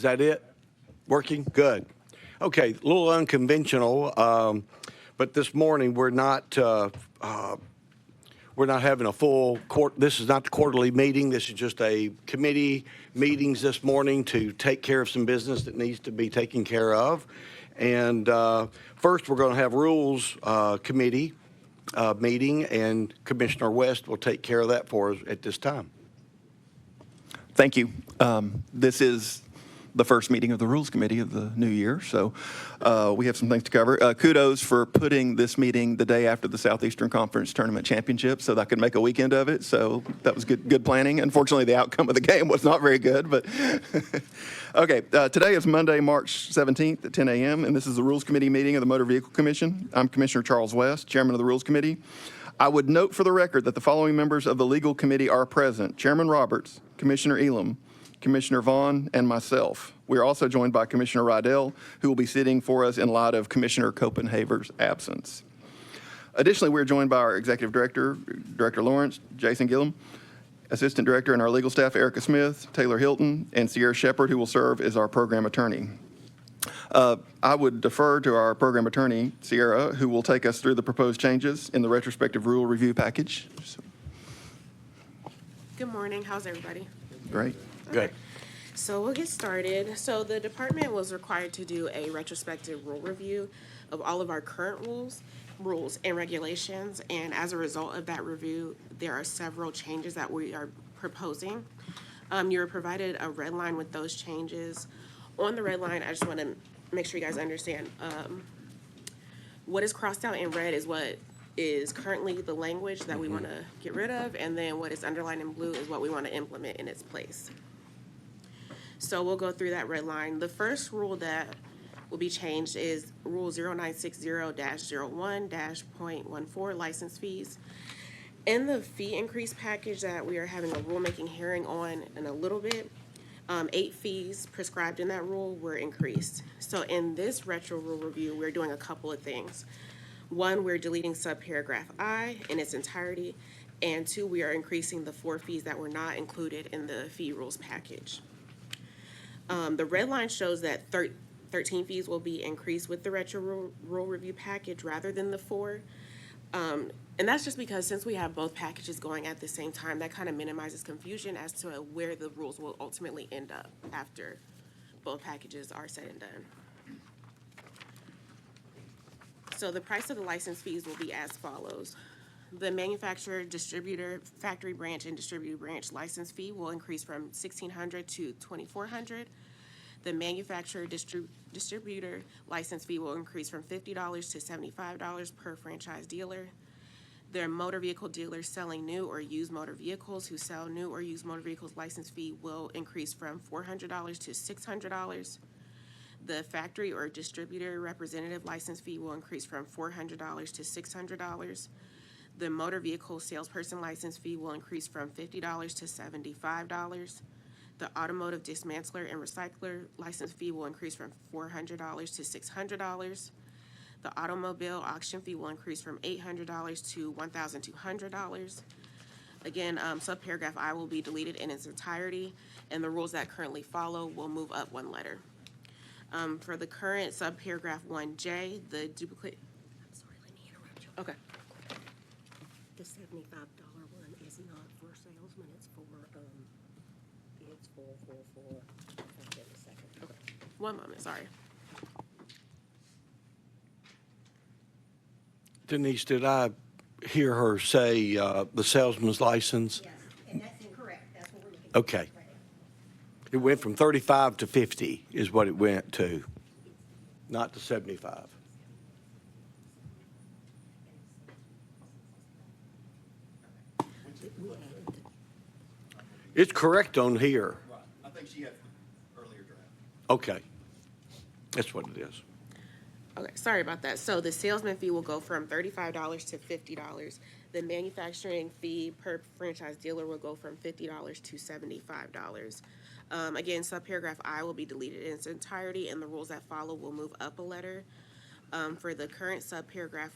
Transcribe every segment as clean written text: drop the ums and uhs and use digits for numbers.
Is that it? Working? Good. Okay, a little unconventional, but this morning we're not having a full court. This is not the quarterly meeting. This is just a committee meetings this morning to take care of some business that needs to be taken care of. And first, we're going to have Rules Committee meeting, and Commissioner West will take care of that for us at this time. Thank you. This is the first meeting of the Rules Committee of the new year, so we have some things to cover. Kudos for putting this meeting the day after the Southeastern Conference Tournament Championship so that I could make a weekend of it, so that was good planning. Unfortunately, the outcome of the game was not very good, but okay. Today is Monday, March 17th at 10 a.m., and this is the Rules Committee meeting of the Motor Vehicle Commission. I'm Commissioner Charles West, Chairman of the Rules Committee. I would note for the record that the following members of the Legal Committee are present: Chairman Roberts, Commissioner Elam, Commissioner Vaughn, and myself. We are also joined by Commissioner Rydell, who will be sitting for us in light of Commissioner Copenhaver's absence. Additionally, we're joined by our Executive Director, Director Lawrence, Jason Gillum, Assistant Director, and our legal staff, Erica Smith, Taylor Hilton, and Sierra Shepard, who will serve as our program attorney. I would defer to our program attorney, Sierra, who will take us through the proposed changes in the retrospective rule review package. Good morning. How's everybody? Great. Good. So we'll get started. So the department was required to do a retrospective rule review of all of our current rules and regulations. And as a result of that review, there are several changes that we are proposing. You were provided a red line with those changes. On the red line, I just want to make sure you guys understand what is crossed out in red is what is currently the language that we want to get rid of, and then what is underlined in blue is what we want to implement in its place. So we'll go through that red line. The first rule that will be changed is Rule 0960-01-.14 license fees. In the fee increase package that we are having a rulemaking hearing on in a little bit, 8 fees prescribed in that rule were increased. So in this retro rule review, we're doing a couple of things. One, we're deleting subparagraph I in its entirety, and 2, we are increasing the 4 fees that were not included in the fee rules package. The red line shows that 13 fees will be increased with the retro rule review package rather than the 4. And that's just because since we have both packages going at the same time, that kind of minimizes confusion as to where the rules will ultimately end up after both packages are said and done. So the price of the license fees will be as follows. The manufacturer, distributor, factory branch, and distributor branch license fee will increase from $1,600 to $2,400. The manufacturer, distributor license fee will increase from $50 to $75 per franchise dealer. Their motor vehicle dealers selling new or used motor vehicles who sell new or used motor vehicles license fee will increase from $400 to $600. The factory or distributor representative license fee will increase from $400 to $600. The motor vehicle salesperson license fee will increase from $50 to $75. The automotive dismantler and recycler license fee will increase from $400 to $600. The automobile auction fee will increase from $800 to $1,200. Again, subparagraph I will be deleted in its entirety, and the rules that currently follow will move up 1 letter. For the current subparagraph 1J, the duplicate. I'm sorry, let me interrupt you. Okay. The $75 one is not for salesmen, it's for, I'll get a second. Okay. 1 moment, sorry. Denise, did I hear her say the salesman's license? Yes, and that's incorrect, that's what we're looking at. Okay. Right. It went from 35 to 50 is what it went to, not to 75. It's correct on here. Right. I think she had the earlier draft. Okay. That's what it is. Okay, sorry about that. So the salesman fee will go from $35 to $50. The manufacturing fee per franchise dealer will go from $50 to $75. Again, subparagraph I will be deleted in its entirety, and the rules that follow will move up a letter. For the current subparagraph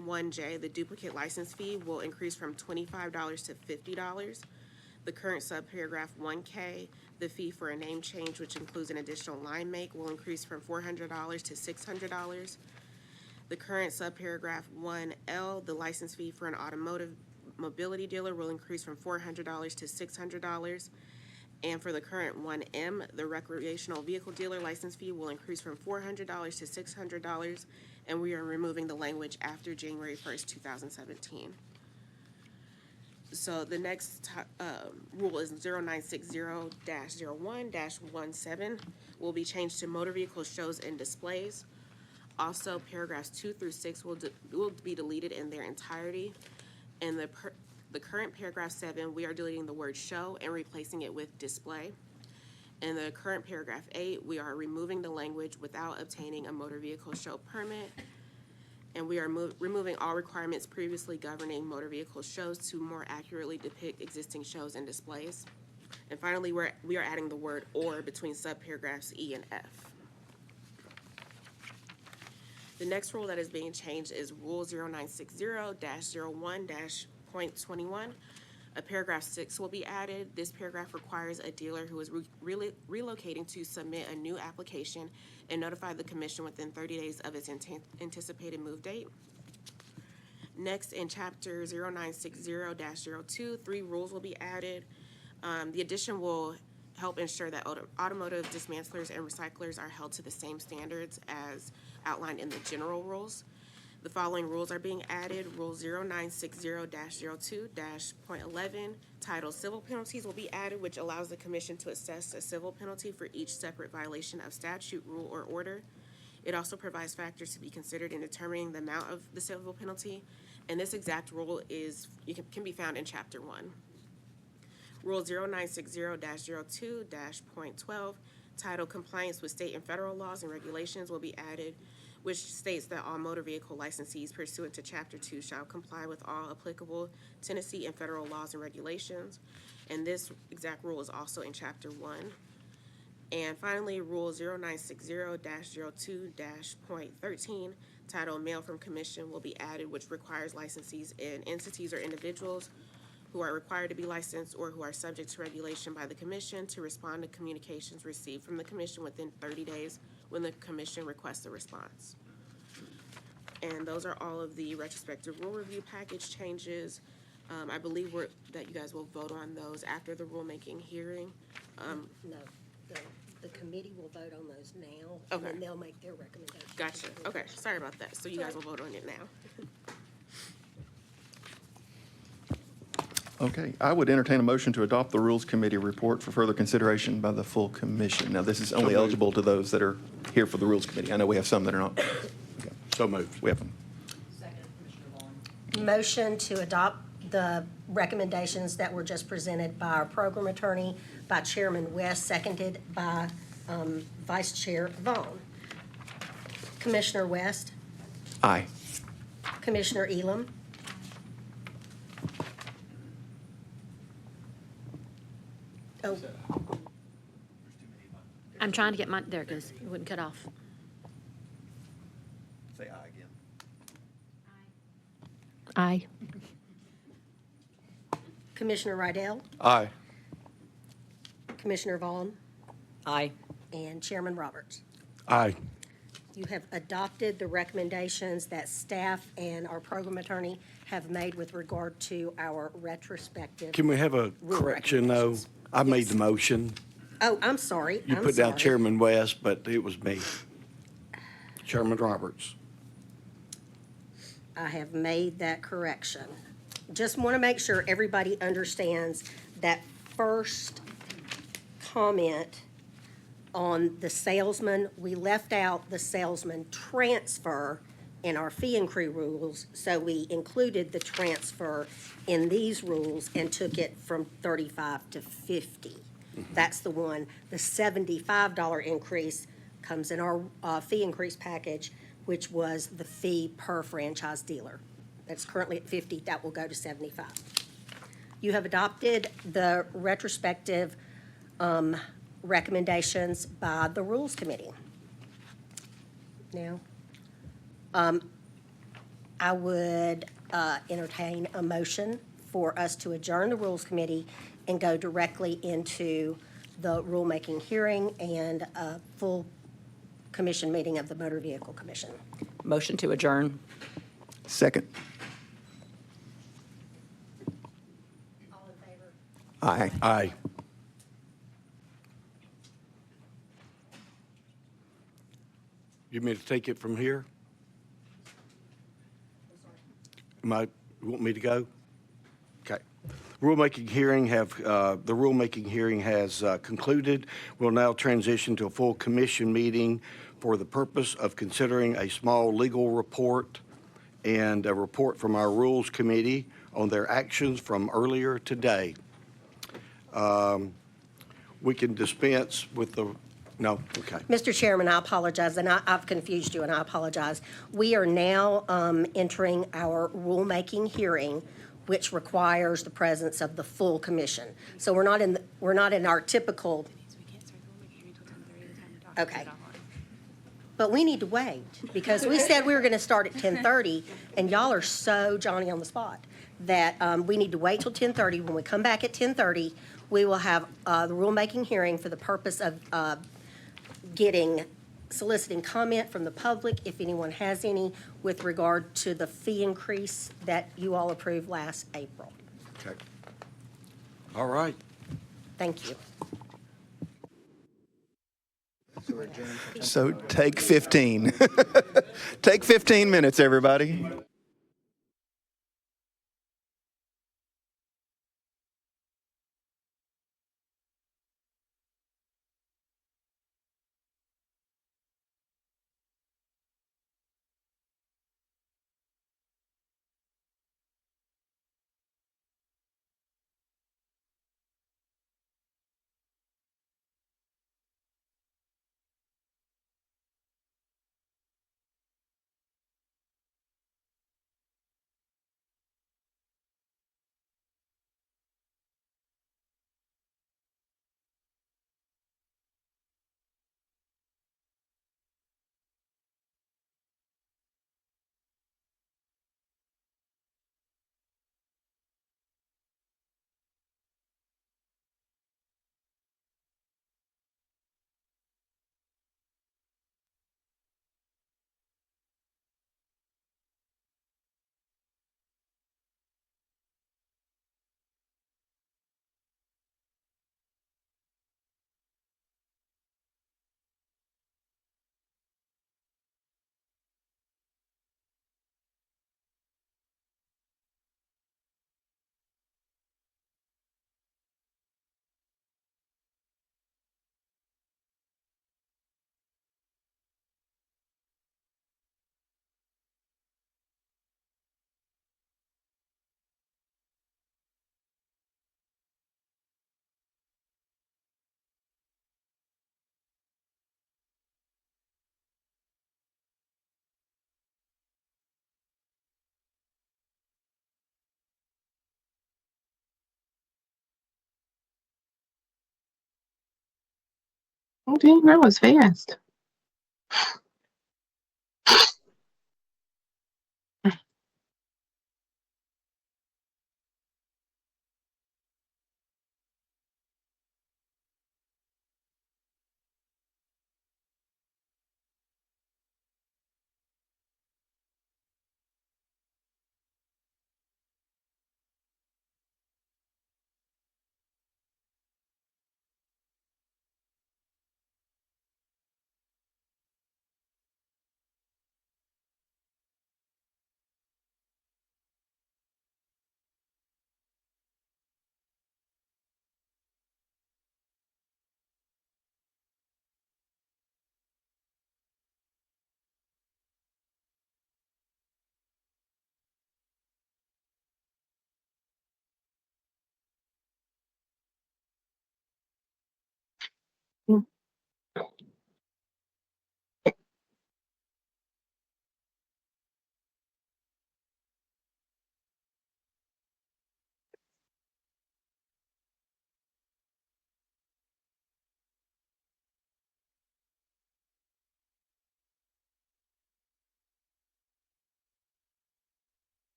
1J, the duplicate license fee will increase from $25 to $50. The current subparagraph 1K, The fee for a name change, which includes an additional line make, will increase from $400 to $600. The current subparagraph 1L, the license fee for an automotive mobility dealer will increase from $400 to $600. And for the current 1M, the recreational vehicle dealer license fee will increase from $400 to $600. And we are removing the language after January 1st, 2017. So the next rule is 0960-01-17 will be changed to motor vehicle shows and displays. Also, paragraphs 2 through 6 will be deleted in their entirety. And the current paragraph 7, we are deleting the word show and replacing it with display. In the current paragraph 8, we are removing the language without obtaining a motor vehicle show permit. And we are removing all requirements previously governing motor vehicle shows to more accurately depict existing shows and displays. And finally, we are adding the word or between subparagraphs E and F. The next rule that is being changed is Rule 0960-01-.21. A paragraph 6 will be added. This paragraph requires a dealer who is relocating to submit a new application and notify the commission within 30 days of its anticipated move date. Next, in chapter 0960-02, 3 rules will be added. The addition will help ensure that automotive dismantlers and recyclers are held to the same standards as outlined in the general rules. The following rules are being added. Rule 0960-02-.11, titled Civil Penalties, will be added, which allows the commission to assess a civil penalty for each separate violation of statute, rule, or order. It also provides factors to be considered in determining the amount of the civil penalty, and this exact rule can be found in Chapter 1. Rule 0960-02-.12, titled Compliance with State and Federal Laws and Regulations, will be added, which states that all motor vehicle licensees pursuant to Chapter 2 shall comply with all applicable Tennessee and federal laws and regulations. And this exact rule is also in Chapter 1. And finally, Rule 0960-02-.13, titled Mail from Commission, will be added, which requires licensees and entities or individuals who are required to be licensed or who are subject to regulation by the commission to respond to communications received from the commission within 30 days when the commission requests a response. And those are all of the retrospective rule review package changes. I believe that you guys will vote on those after the rulemaking hearing. No, the committee will vote on those now, and Okay. then they'll make their recommendations. Gotcha. Okay, sorry about that. So you guys will vote on it now. Okay, I would entertain a motion to adopt the Rules Committee report for further consideration by the full commission. Now, this is only eligible to those that are here for the Rules Committee. I know we have some that are not. Okay, So moved. we have them. Second, Commissioner Vaughn. Motion to adopt the recommendations that were just presented by our program attorney, by Chairman West, seconded by Vice Chair Vaughn. Commissioner West, Aye. Commissioner Elam, oh, I'm trying to get my, there it goes, it wouldn't cut off. Say aye again. Aye. Commissioner Rydell, Aye. Commissioner Vaughn, Aye. and Chairman Roberts. Aye. You have adopted the recommendations that staff and our program attorney have made with regard to our retrospective. Can we have a Rule correction, though? recommendations. I made Yes. the motion. Oh, I'm sorry. You I'm put down sorry. Chairman West, but it was me. Chairman Roberts. I have made that correction. Just want to make sure everybody understands that first comment on the salesman, we left out the salesman transfer in our fee and crew rules, so we included the transfer in these rules and took it from 35 to 50. That's the one. The $75 increase comes in our fee increase package, which was the fee per franchise dealer. That's currently at 50, that will go to 75. You have adopted the retrospective recommendations by the Rules Committee. Now, I would entertain a motion for us to adjourn the Rules Committee and go directly into the rulemaking hearing and a full commission meeting of the Motor Vehicle Commission. Motion to adjourn. Second. All in favor? Aye. Aye. You want me to take it from here? You want me to go? Okay. The rulemaking hearing has concluded. We'll now transition to a full commission meeting for the purpose of considering a small legal report and a report from our Rules Committee on their actions from earlier today. We can dispense with the, no, okay. Mr. Chairman, I apologize, and I've confused you, and I apologize. We are now entering our rulemaking hearing, which requires the presence of the full commission. So we're not in our typical, okay. But we need to wait, because we said we were going to start at 10:30, and y'all are so Johnny on the spot, that we need to wait till 10:30. When we come back at 10:30, we will have the rulemaking hearing for the purpose of soliciting comment from the public, if anyone has any, with regard to the fee increase that you all approved last April. Okay. All right. Thank you. So take 15. Take 15 minutes, everybody. Oh, dang, that was fast.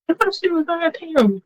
I thought she was out of town.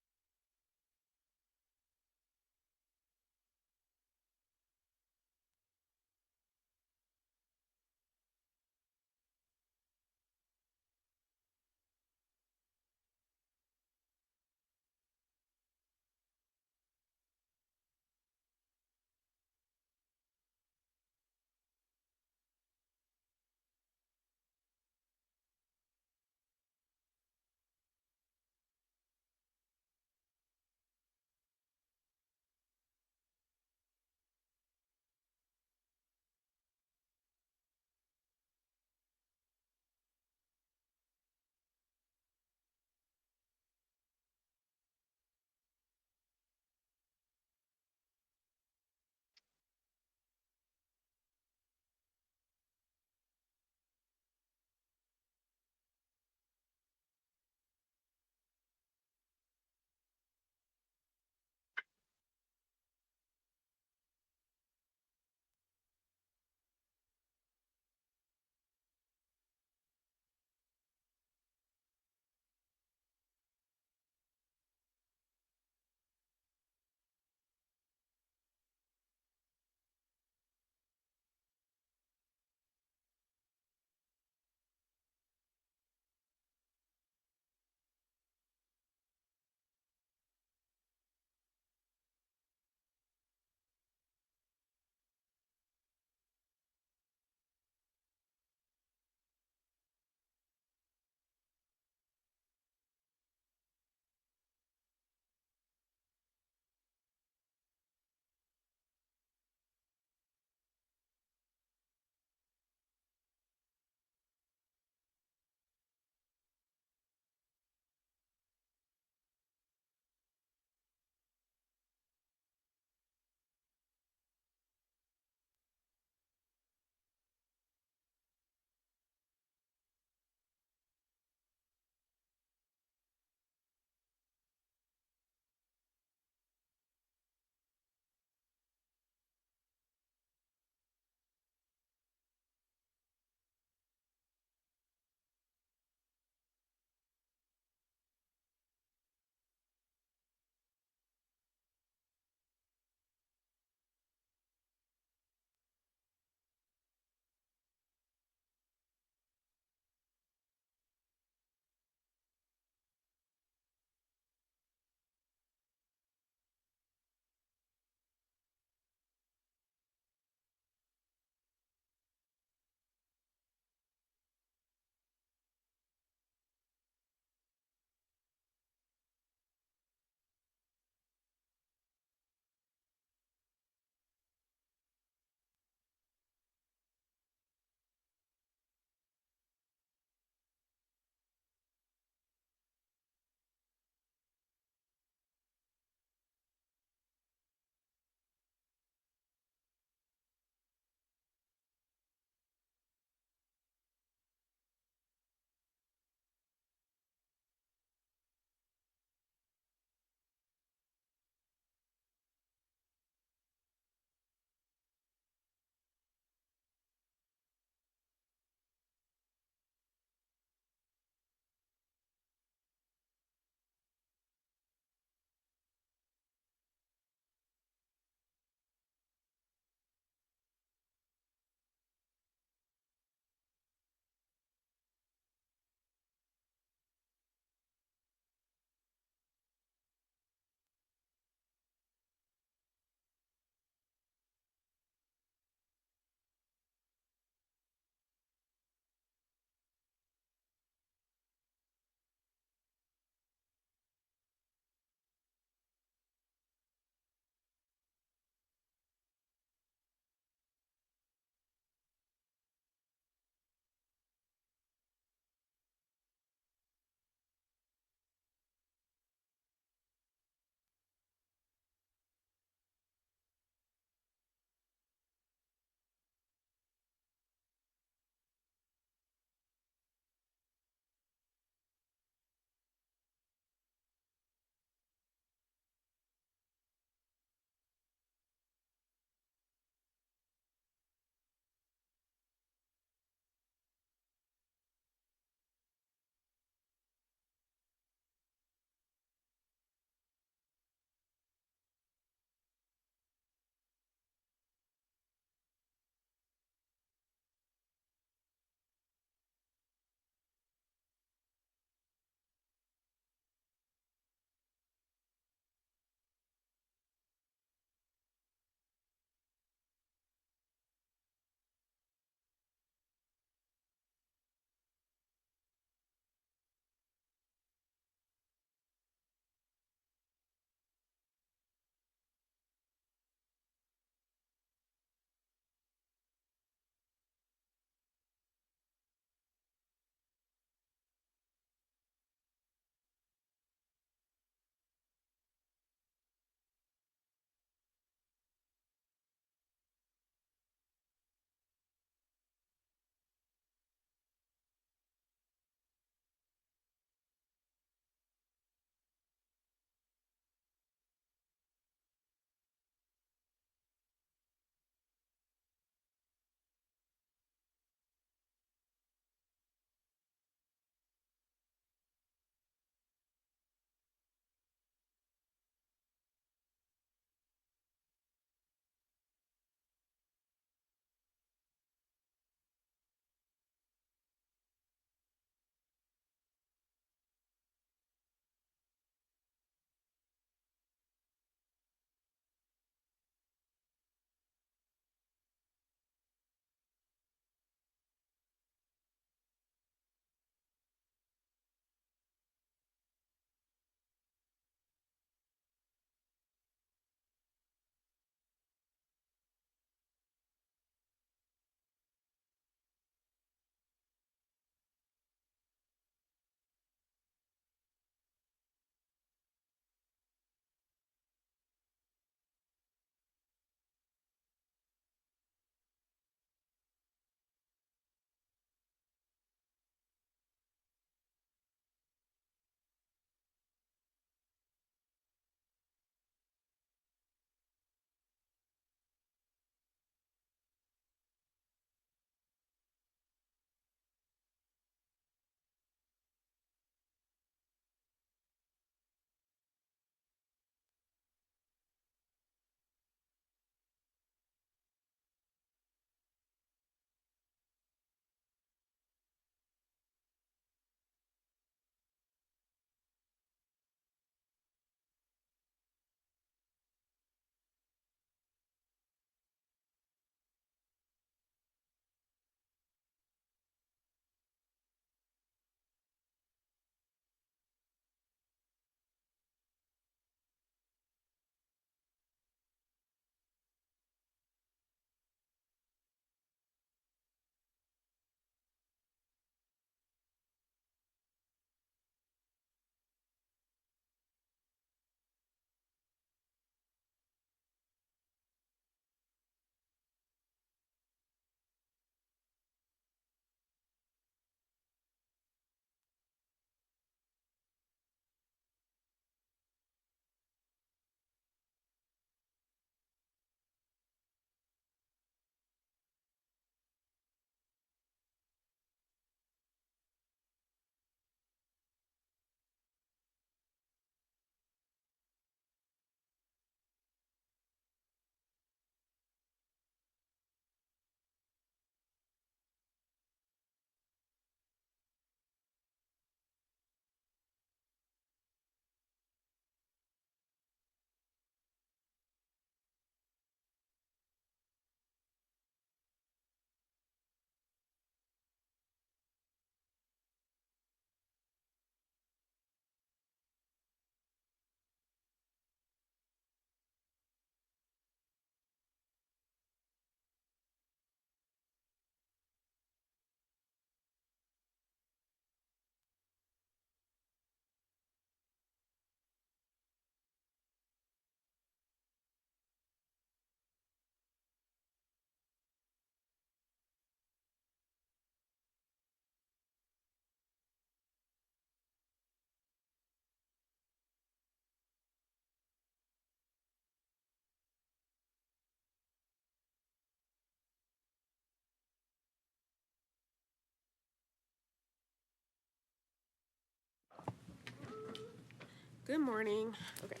Good morning. Okay.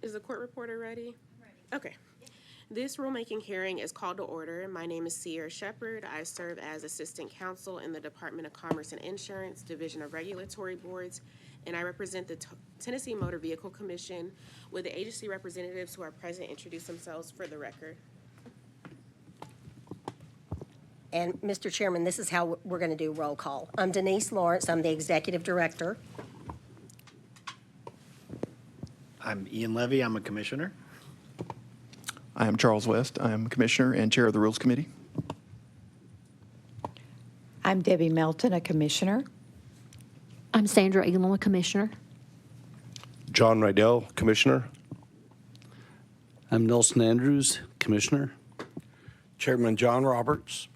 Is the court reporter ready? Ready. Okay. This rulemaking hearing is called to order. My name is Sierra Shepherd. I serve as Assistant Counsel in the Department of Commerce and Insurance, Division of Regulatory Boards, and I represent the Tennessee Motor Vehicle Commission. Will the agency representatives who are present introduce themselves for the record? And Mr. Chairman, this is how we're going to do roll call. I'm Denise Lawrence. I'm the Executive Director. I'm Ian Levy. I'm a commissioner. I am Charles West. I am Commissioner and Chair of the Rules Committee. I'm Debbie Melton, a commissioner. I'm Sandra Elam, a commissioner. John Rydell, Commissioner. I'm Nelson Andrews, Commissioner. Chairman John Roberts.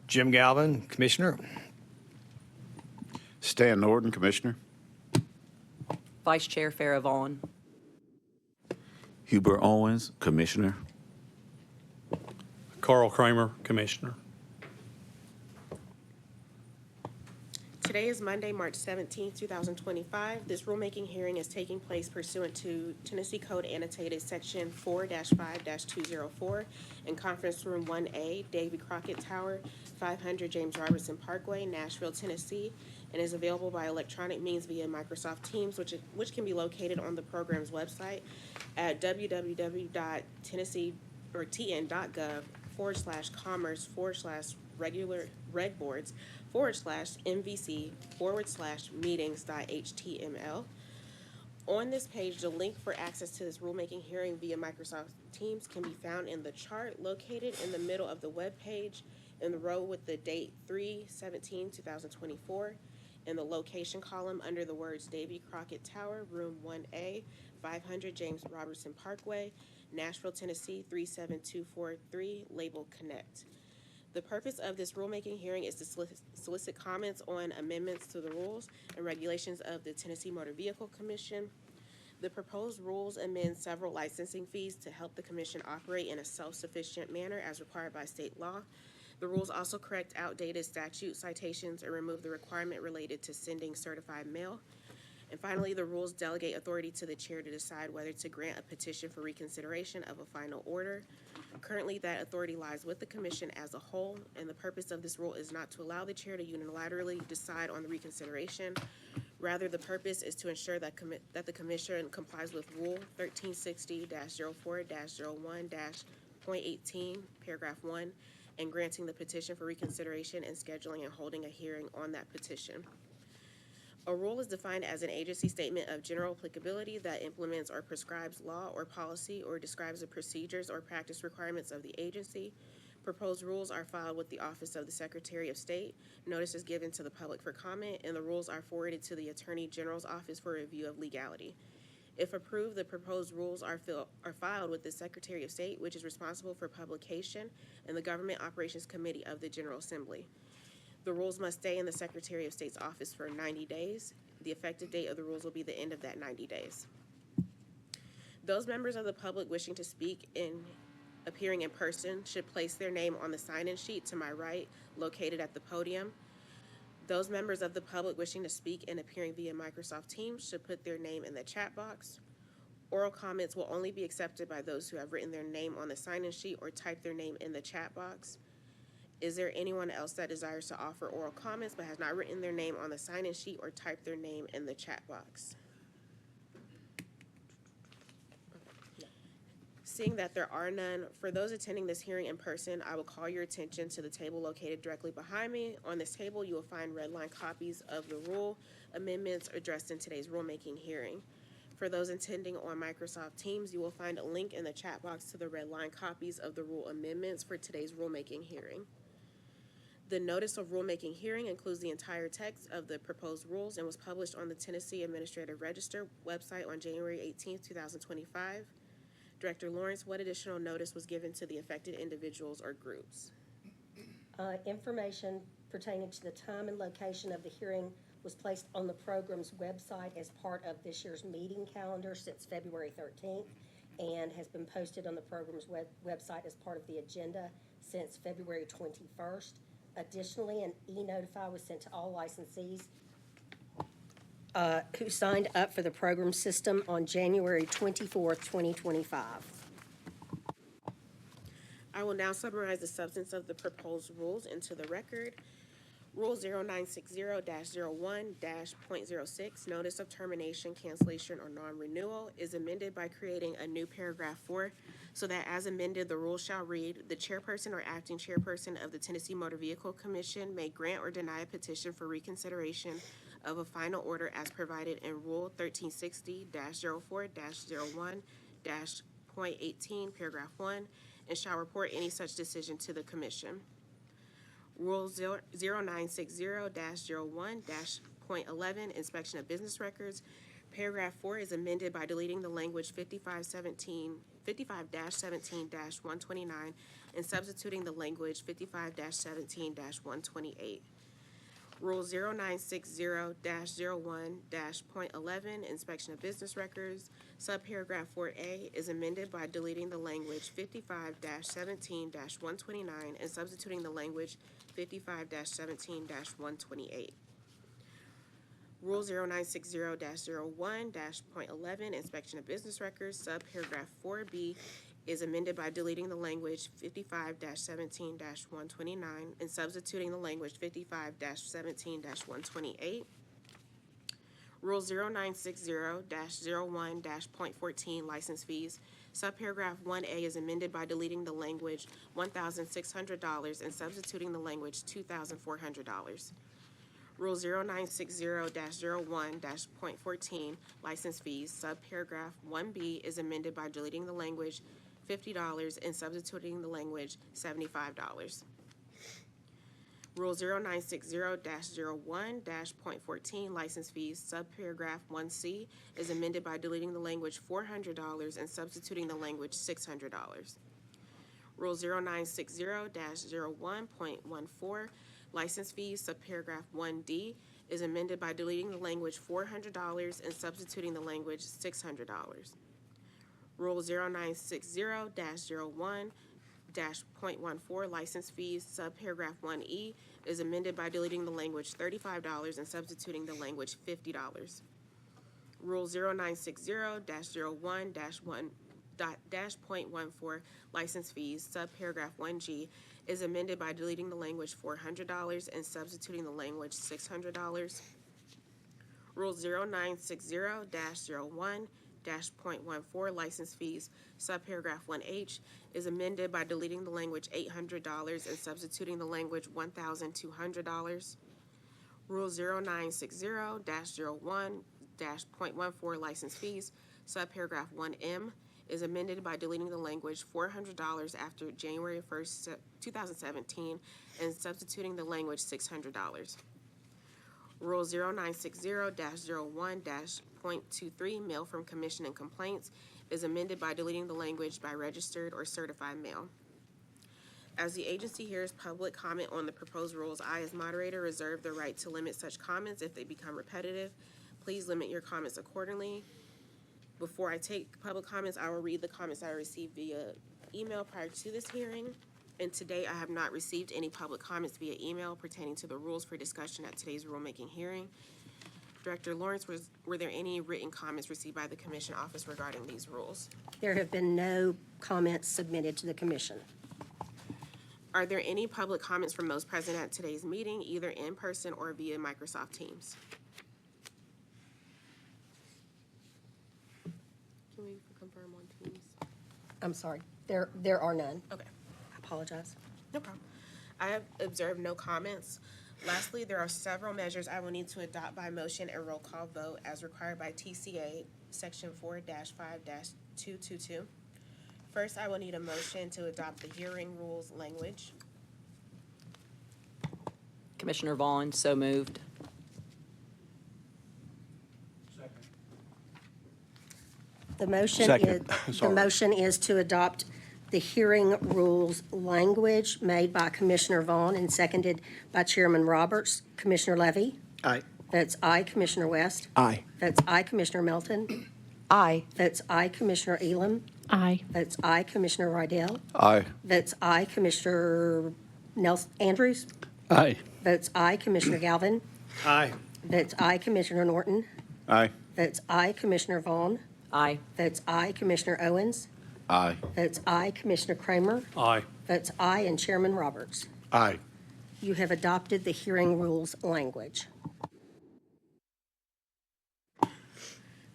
Jim Galvin, commissioner. Stan Norden, Commissioner. Vice Chair Farrah Vaughn. Hubert Owens, Commissioner. Carl Kramer, Commissioner. Today is Monday, March 17th, 2025. This rulemaking hearing is taking place pursuant to Tennessee Code Annotated Section 4-5-204 in Conference Room 1A, Davy Crockett Tower, 500 James Robertson Parkway, Nashville, Tennessee, and is available by electronic means via Microsoft Teams, which can be located on the program's website at www.tennesseeT&gov/commerce/regular/MVC/meetings.html. On this page, the link for access to this rulemaking hearing via Microsoft Teams can be found in the chart located in the middle of the web page in the row with the date 3/17/2024 in the location column under the words Davy Crockett Tower, Room 1A, 500 James Robertson Parkway, Nashville, Tennessee 37243, labeled Connect. The purpose of this rulemaking hearing is to solicit comments on amendments to the rules and regulations of the Tennessee Motor Vehicle Commission. The proposed rules amend several licensing fees to help the commission operate in a self-sufficient manner as required by state law. The rules also correct outdated statute citations and remove the requirement related to sending certified mail. And finally, the rules delegate authority to the chair to decide whether to grant a petition for reconsideration of a final order. Currently, that authority lies with the commission as a whole, and the purpose of this rule is not to allow the chair to unilaterally decide on the reconsideration. Rather, the purpose is to ensure that the commission complies with Rule 1360-04-01-.18, paragraph 1, and granting the petition for reconsideration and scheduling and holding a hearing on that petition. A rule is defined as an agency statement of general applicability that implements or prescribes law or policy or describes the procedures or practice requirements of the agency. Proposed rules are filed with the Office of the Secretary of State. Notice is given to the public for comment, and the rules are forwarded to the Attorney General's Office for review of legality. If approved, the proposed rules are filed with the Secretary of State, which is responsible for publication, and the Government Operations Committee of the General Assembly. The rules must stay in the Secretary of State's office for 90 days. The effective date of the rules will be the end of that 90 days. Those members of the public wishing to speak appearing in person should place their name on the sign-in sheet to my right, located at the podium. Those members of the public wishing to speak and appearing via Microsoft Teams should put their name in the chat box. Oral comments will only be accepted by those who have written their name on the sign-in sheet or typed their name in the chat box. Is there anyone else that desires to offer oral comments but has not written their name on the sign-in sheet or typed their name in the chat box? Seeing that there are none, for those attending this hearing in person, I will call your attention to the table located directly behind me. On this table, you will find red line copies of the rule amendments addressed in today's rulemaking hearing. For those attending on Microsoft Teams, you will find a link in the chat box to the red line copies of the rule amendments for today's rulemaking hearing. The notice of rulemaking hearing includes the entire text of the proposed rules and was published on the Tennessee Administrative Register website on January 18th, 2025. Director Lawrence, what additional notice was given to the affected individuals or groups? Information pertaining to the time and location of the hearing was placed on the program's website as part of this year's meeting calendar since February 13th and has been posted on the program's website as part of the agenda since February 21st. Additionally, an e-notify was sent to all licensees who signed up for the program system on January 24th, 2025. I will now summarize the substance of the proposed rules into the record. Rule 0960-01-.06, notice of termination, cancellation, or non-renewal is amended by creating a new paragraph 4, so that as amended, the rule shall read, the chairperson or acting chairperson of the Tennessee Motor Vehicle Commission may grant or deny a petition for reconsideration of a final order as provided in Rule 1360-04-01-.18, paragraph 1, and shall report any such decision to the commission. Rule 0960-01-.11, inspection of business records. Paragraph 4 is amended by deleting the language 55-17-129 and substituting the language 55-17-128. Rule 0960-01-.11, inspection of business records. Subparagraph 4A is amended by deleting the language 55-17-129 and substituting the language 55-17-128. Rule 0960-01-.11, inspection of business records. Subparagraph 4B is amended by deleting the language 55-17-129 and substituting the language 55-17-128. Rule 0960-01-.14, license fees. Subparagraph 1A is amended by deleting the language $1,600 and substituting the language $2,400. Rule 0960-01-.14, license fees. Subparagraph 1B is amended by deleting the language $50 and substituting the language $75. Rule 0960-01-.14, license fees. Subparagraph 1C is amended by deleting the language $400 and substituting the language $600. Rule 0960-01.14, license fees. Subparagraph 1D is amended by deleting the language $400 and substituting the language $600. Rule 0960-01-.14, license fees. Subparagraph 1E is amended by deleting the language $35 and substituting the language $50. Rule 0960-01-1.14, license fees. Subparagraph 1G is amended by deleting the language $400 and substituting the language $600. Rule 0960-01-.14, license fees. Subparagraph 1H is amended by deleting the language $800 and substituting the language $1,200. Rule 0960-01-.14, license fees. Subparagraph 1M is amended by deleting the language $400 after January 1st, 2017, and substituting the language $600. Rule 0960-01-.23, mail from commission and complaints, is amended by deleting the language by registered or certified mail. As the agency hears public comment on the proposed rules, I, as moderator, reserve the right to limit such comments if they become repetitive. Please limit your comments accordingly. Before I take public comments, I will read the comments I received via email prior to this hearing. And today, I have not received any public comments via email pertaining to the rules for discussion at today's rulemaking hearing. Director Lawrence, were there any written comments received by the Commission Office regarding these rules? There have been no comments submitted to the commission. Are there any public comments from those present at today's meeting, either in person or via Microsoft Teams? Can we confirm on Teams? I'm sorry, there are none. Okay. I apologize. No problem. I have observed no comments. Lastly, there are several measures I will need to adopt by motion and roll call vote as required by TCA Section 4-5-222. First, I will need a motion to adopt the hearing rules language. Commissioner Vaughn, so moved. The motion Second. is, the Sorry. motion is to adopt the hearing rules language made by Commissioner Vaughn and seconded by Chairman Roberts. Commissioner Levy? Aye. Votes aye. Commissioner West? Aye. Votes aye. Commissioner Melton? Aye. Votes aye. Commissioner Elam? Aye. Votes aye. Commissioner Rydell? Aye. Votes aye. Commissioner Andrews? Aye. Votes aye. Commissioner Galvin? Aye. Votes aye. Commissioner Norton? Aye. Votes aye, Commissioner Vaughn. Aye. Votes aye, Commissioner Owens. Aye. Votes aye, Commissioner Kramer. Aye. Votes aye, and Chairman Roberts. Aye. You have adopted the hearing rules language.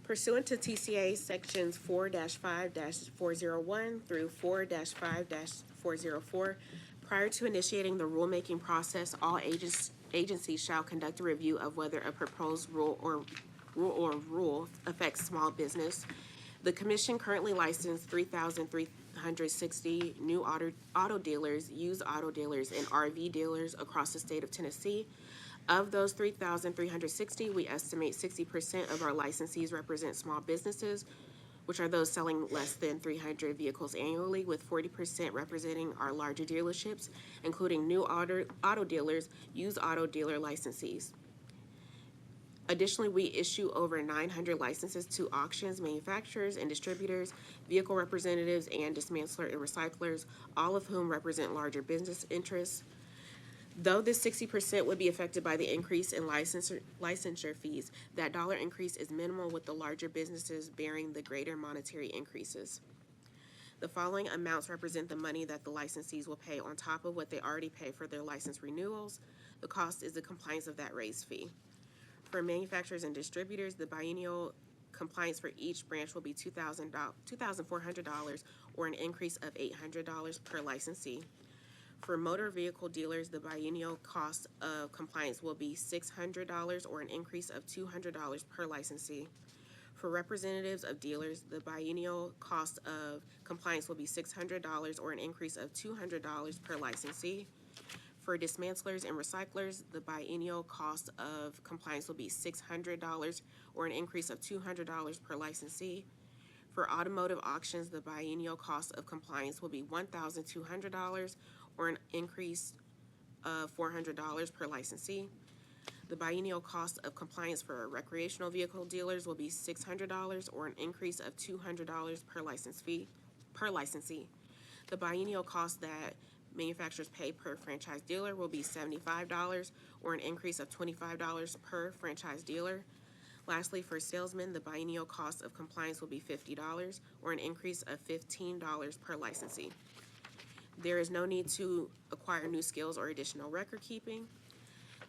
Pursuant to TCA Sections 4-5-401 through 4-5-404, prior to initiating the rulemaking process, all agencies shall conduct a review of whether a proposed rule affects small business. The commission currently licensed 3,360 new auto dealers, used auto dealers, and RV dealers across the state of Tennessee. Of those 3,360, we estimate 60% of our licensees represent small businesses, which are those selling less than 300 vehicles annually, with 40% representing our larger dealerships, including new auto dealers, used auto dealer licensees. Additionally, we issue over 900 licenses to auctions, manufacturers, and distributors, vehicle representatives, and dismantler and recyclers, all of whom represent larger business interests. Though this 60% would be affected by the increase in licensure fees, that dollar increase is minimal, with the larger businesses bearing the greater monetary increases. The following amounts represent the money that the licensees will pay on top of what they already pay for their license renewals. The cost is the compliance of that raised fee. For manufacturers and distributors, the biennial compliance for each branch will be $2,400, or an increase of $800 per licensee. For motor vehicle dealers, the biennial cost of compliance will be $600, or an increase of $200 per licensee. For representatives of dealers, the biennial cost of compliance will be $600, or an increase of $200 per licensee. For dismantlers and recyclers, the biennial cost of compliance will be $600, or an increase of $200 per licensee. For automotive auctions, the biennial cost of compliance will be $1,200, or an increase of $400 per licensee. The biennial cost of compliance for recreational vehicle dealers will be $600, or an increase of $200 per licensee. The biennial cost that manufacturers pay per franchise dealer will be $75, or an increase of $25 per franchise dealer. Lastly, for salesmen, the biennial cost of compliance will be $50, or an increase of $15 per licensee. There is no need to acquire new skills or additional record keeping.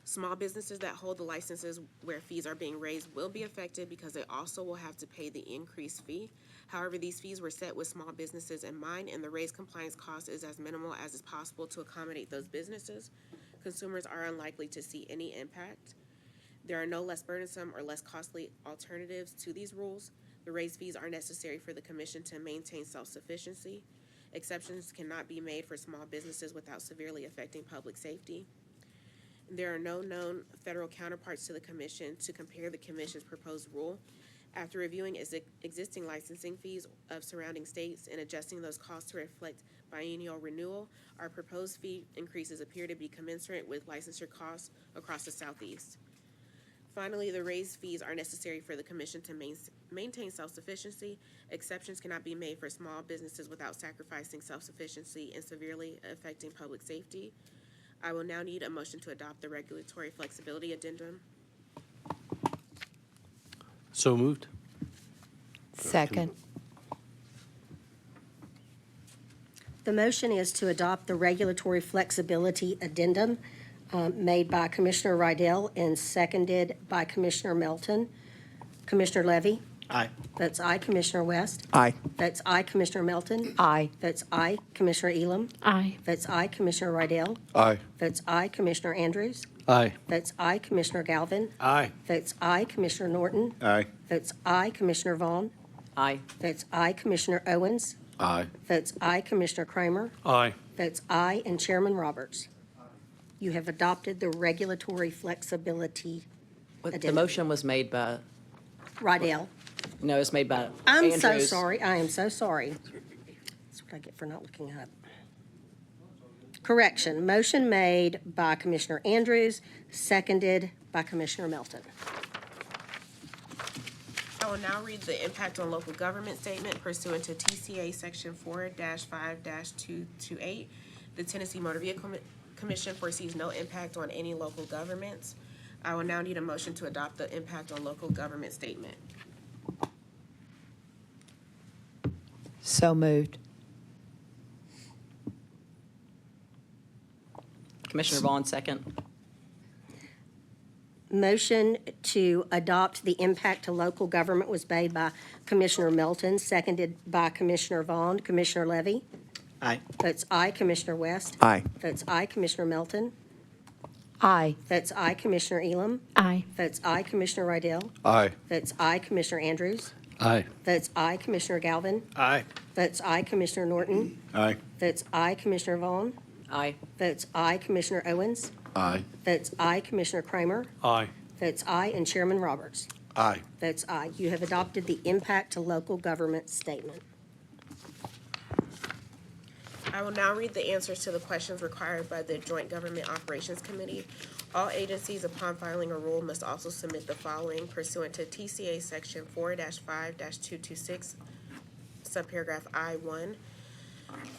Small businesses that hold the licenses where fees are being raised will be affected, because they also will have to pay the increased fee. However, these fees were set with small businesses in mind, and the raised compliance cost is as minimal as is possible to accommodate those businesses. Consumers are unlikely to see any impact. There are no less burdensome or less costly alternatives to these rules. The raised fees are necessary for the commission to maintain self-sufficiency. Exceptions cannot be made for small businesses without severely affecting public safety. There are no known federal counterparts to the commission to compare the commission's proposed rule. After reviewing existing licensing fees of surrounding states and adjusting those costs to reflect biennial renewal, our proposed fee increases appear to be commensurate with licensure costs across the Southeast. Finally, the raised fees are necessary for the commission to maintain self-sufficiency. Exceptions cannot be made for small businesses without sacrificing self-sufficiency and severely affecting public safety. I will now need a motion to adopt the regulatory flexibility addendum. So moved. Second. The motion is to adopt the regulatory flexibility addendum made by Commissioner Rydell and seconded by Commissioner Melton. Commissioner Levy? Aye. Votes aye, Commissioner West. Aye. Votes aye, Commissioner Melton. Aye. Votes aye, Commissioner Elam. Aye. Votes aye, Commissioner Rydell. Aye. Votes aye, Commissioner Andrews. Aye. Votes aye, Commissioner Galvin. Aye. Votes aye, Commissioner Norton. Aye. Votes aye, Commissioner Vaughn. Aye. Votes aye, Commissioner Owens. Aye. Votes aye, Commissioner Kramer. Aye. Votes aye, and Chairman Roberts. You have adopted the regulatory flexibility The addendum. motion was made by, Rydell. no, it's made by I'm so Andrews. sorry. I am so sorry. That's what I get for not looking up. Correction, motion made by Commissioner Andrews, seconded by Commissioner Melton. I will now read the impact on local government statement pursuant to TCA Section 4-5-228. The Tennessee Motor Vehicle Commission foresees no impact on any local governments. I will now need a motion to adopt the impact on local government statement. So moved. Commissioner Vaughn, second. Motion to adopt the impact to local government was made by Commissioner Melton, seconded by Commissioner Vaughn. Commissioner Levy? Aye. Votes aye. Commissioner West? Aye. Votes aye. Commissioner Melton? Aye. Votes aye. Commissioner Elam? Aye. Votes aye. Commissioner Rydell? Aye. Votes aye. Commissioner Andrews? Aye. Votes aye. Commissioner Galvin? Aye. Votes aye. Commissioner Norton? Aye. Votes aye. Commissioner Vaughn? Aye. Votes aye. Commissioner Owens? Aye. Votes aye. Commissioner Kramer? Aye. Votes aye. And Chairman Roberts? Aye. Votes aye. You have adopted the impact to local government statement. I will now read the answers to the questions required by the Joint Government Operations Committee. All agencies, upon filing a rule, must also submit the following pursuant to TCA Section 4-5-226, subparagraph I-1.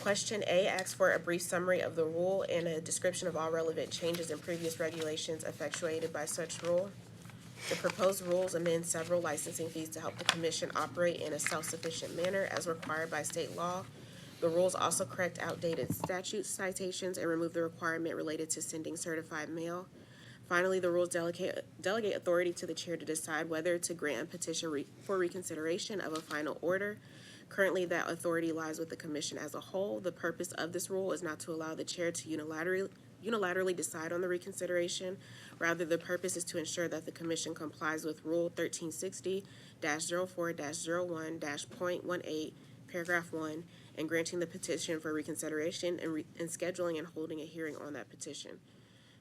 Question A asks for a brief summary of the rule and a description of all relevant changes in previous regulations effectuated by such rule. The proposed rules amend several licensing fees to help the commission operate in a self-sufficient manner as required by state law. The rules also correct outdated statute citations and remove the requirement related to sending certified mail. Finally, the rules delegate authority to the chair to decide whether to grant a petition for reconsideration of a final order. Currently, that authority lies with the commission as a whole. The purpose of this rule is not to allow the chair to unilaterally decide on the reconsideration. Rather, the purpose is to ensure that the commission complies with Rule 1360-04-01-.18, paragraph 1, and granting the petition for reconsideration and scheduling and holding a hearing on that petition.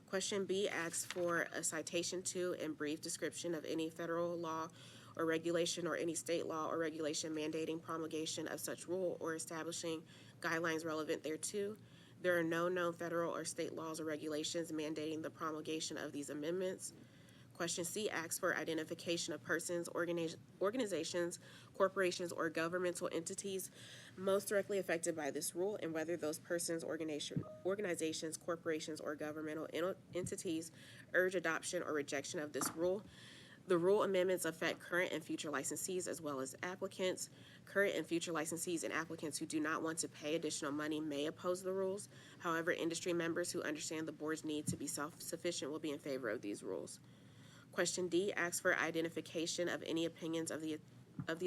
Question B asks for a citation to and brief description of any federal law or regulation or any state law or regulation mandating promulgation of such rule or establishing guidelines relevant thereto. There are no known federal or state laws or regulations mandating the promulgation of these amendments. Question C asks for identification of persons, organizations, corporations, or governmental entities most directly affected by this rule and whether those persons, organizations, corporations, or governmental entities urge adoption or rejection of this rule. The rule amendments affect current and future licensees as well as applicants. Current and future licensees and applicants who do not want to pay additional money may oppose the rules. However, industry members who understand the board's need to be self-sufficient will be in favor of these rules. Question D asks for identification of any opinions of the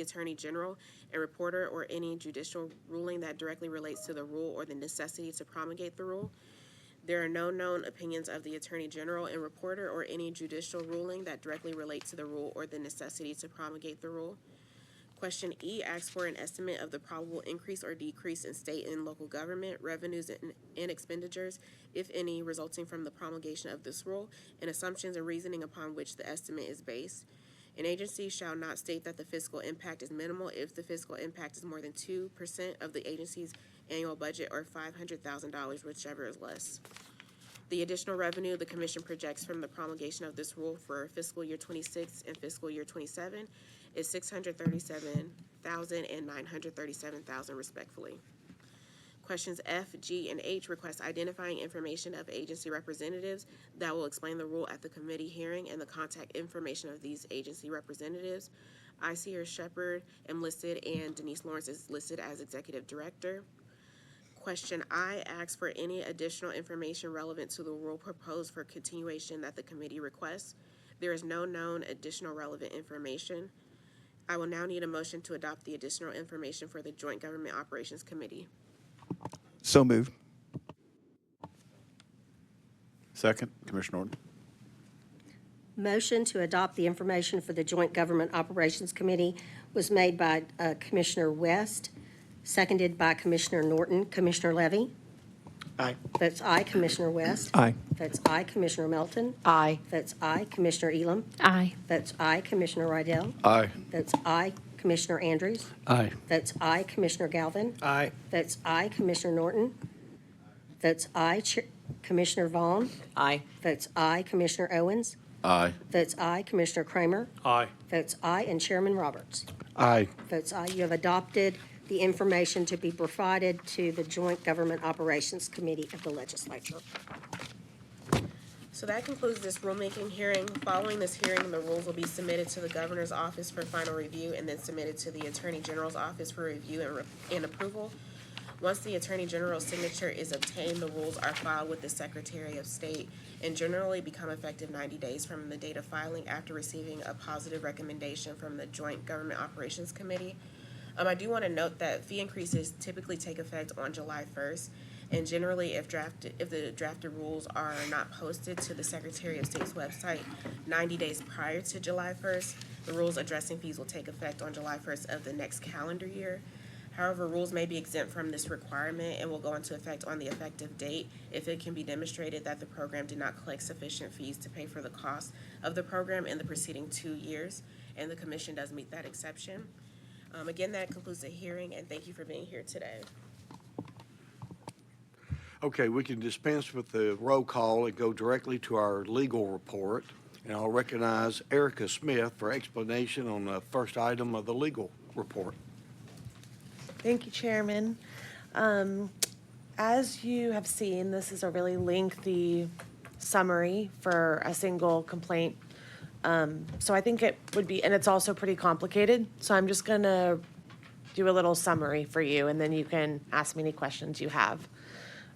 Attorney General and reporter or any judicial ruling that directly relates to the rule or the necessity to promulgate the rule. There are no known opinions of the Attorney General and reporter or any judicial ruling that directly relate to the rule or the necessity to promulgate the rule. Question E asks for an estimate of the probable increase or decrease in state and local government revenues and expenditures, if any, resulting from the promulgation of this rule, and assumptions and reasoning upon which the estimate is based. An agency shall not state that the fiscal impact is minimal if the fiscal impact is more than 2% of the agency's annual budget or $500,000, whichever is less. The additional revenue the commission projects from the promulgation of this rule for fiscal year 26 and fiscal year 27 is $637,000 and $937,000 respectively. Questions F, G, and H request identifying information of agency representatives that will explain the rule at the committee hearing and the contact information of these agency representatives. I, Sierra Shepherd, am listed and Denise Lawrence is listed as executive director. Question I asks for any additional information relevant to the rule proposed for continuation that the committee requests. There is no known additional relevant information. I will now need a motion to adopt the additional information for the Joint Government Operations Committee. So moved. Second, Commissioner Norton. Motion to adopt the information for the Joint Government Operations Committee was made by Commissioner West, seconded by Commissioner Norton. Commissioner Levy? Aye. Votes aye. Commissioner West? Aye. Votes aye. Commissioner Melton? Aye. Votes aye. Commissioner Elam? Aye. Votes aye. Commissioner Rydell? Aye. Votes aye. Commissioner Andrews? Aye. Votes aye. Commissioner Galvin? Aye. Votes aye. Commissioner Norton? Votes aye. Commissioner Vaughn? Aye. Votes aye. Commissioner Owens? Aye. Votes aye. Commissioner Kramer? Aye. Votes aye. And Chairman Roberts? Aye. Votes aye. You have adopted the information to be provided to the Joint Government Operations Committee of the Legislature. So that concludes this rulemaking hearing. Following this hearing, the rules will be submitted to the governor's office for final review and then submitted to the attorney general's office for review and approval. Once the attorney general's signature is obtained, the rules are filed with the secretary of state and generally become effective 90 days from the date of filing after receiving a positive recommendation from the Joint Government Operations Committee. I do want to note that fee increases typically take effect on July 1st. And generally, if the drafted rules are not posted to the Secretary of State's website 90 days prior to July 1st, the rules addressing fees will take effect on July 1st of the next calendar year. However, rules may be exempt from this requirement and will go into effect on the effective date if it can be demonstrated that the program did not collect sufficient fees to pay for the cost of the program in the preceding 2 years, and the commission does meet that exception. Again, that concludes the hearing, and thank you for being here today. Okay, we can dispense with the roll call and go directly to our legal report. And I'll recognize Erica Smith for explanation on the first item of the legal report. Thank you, Chairman. As you have seen, this is a really lengthy summary for a single complaint. So I think it would be, and it's also pretty complicated. So I'm just going to do a little summary for you, and then you can ask me any questions you have.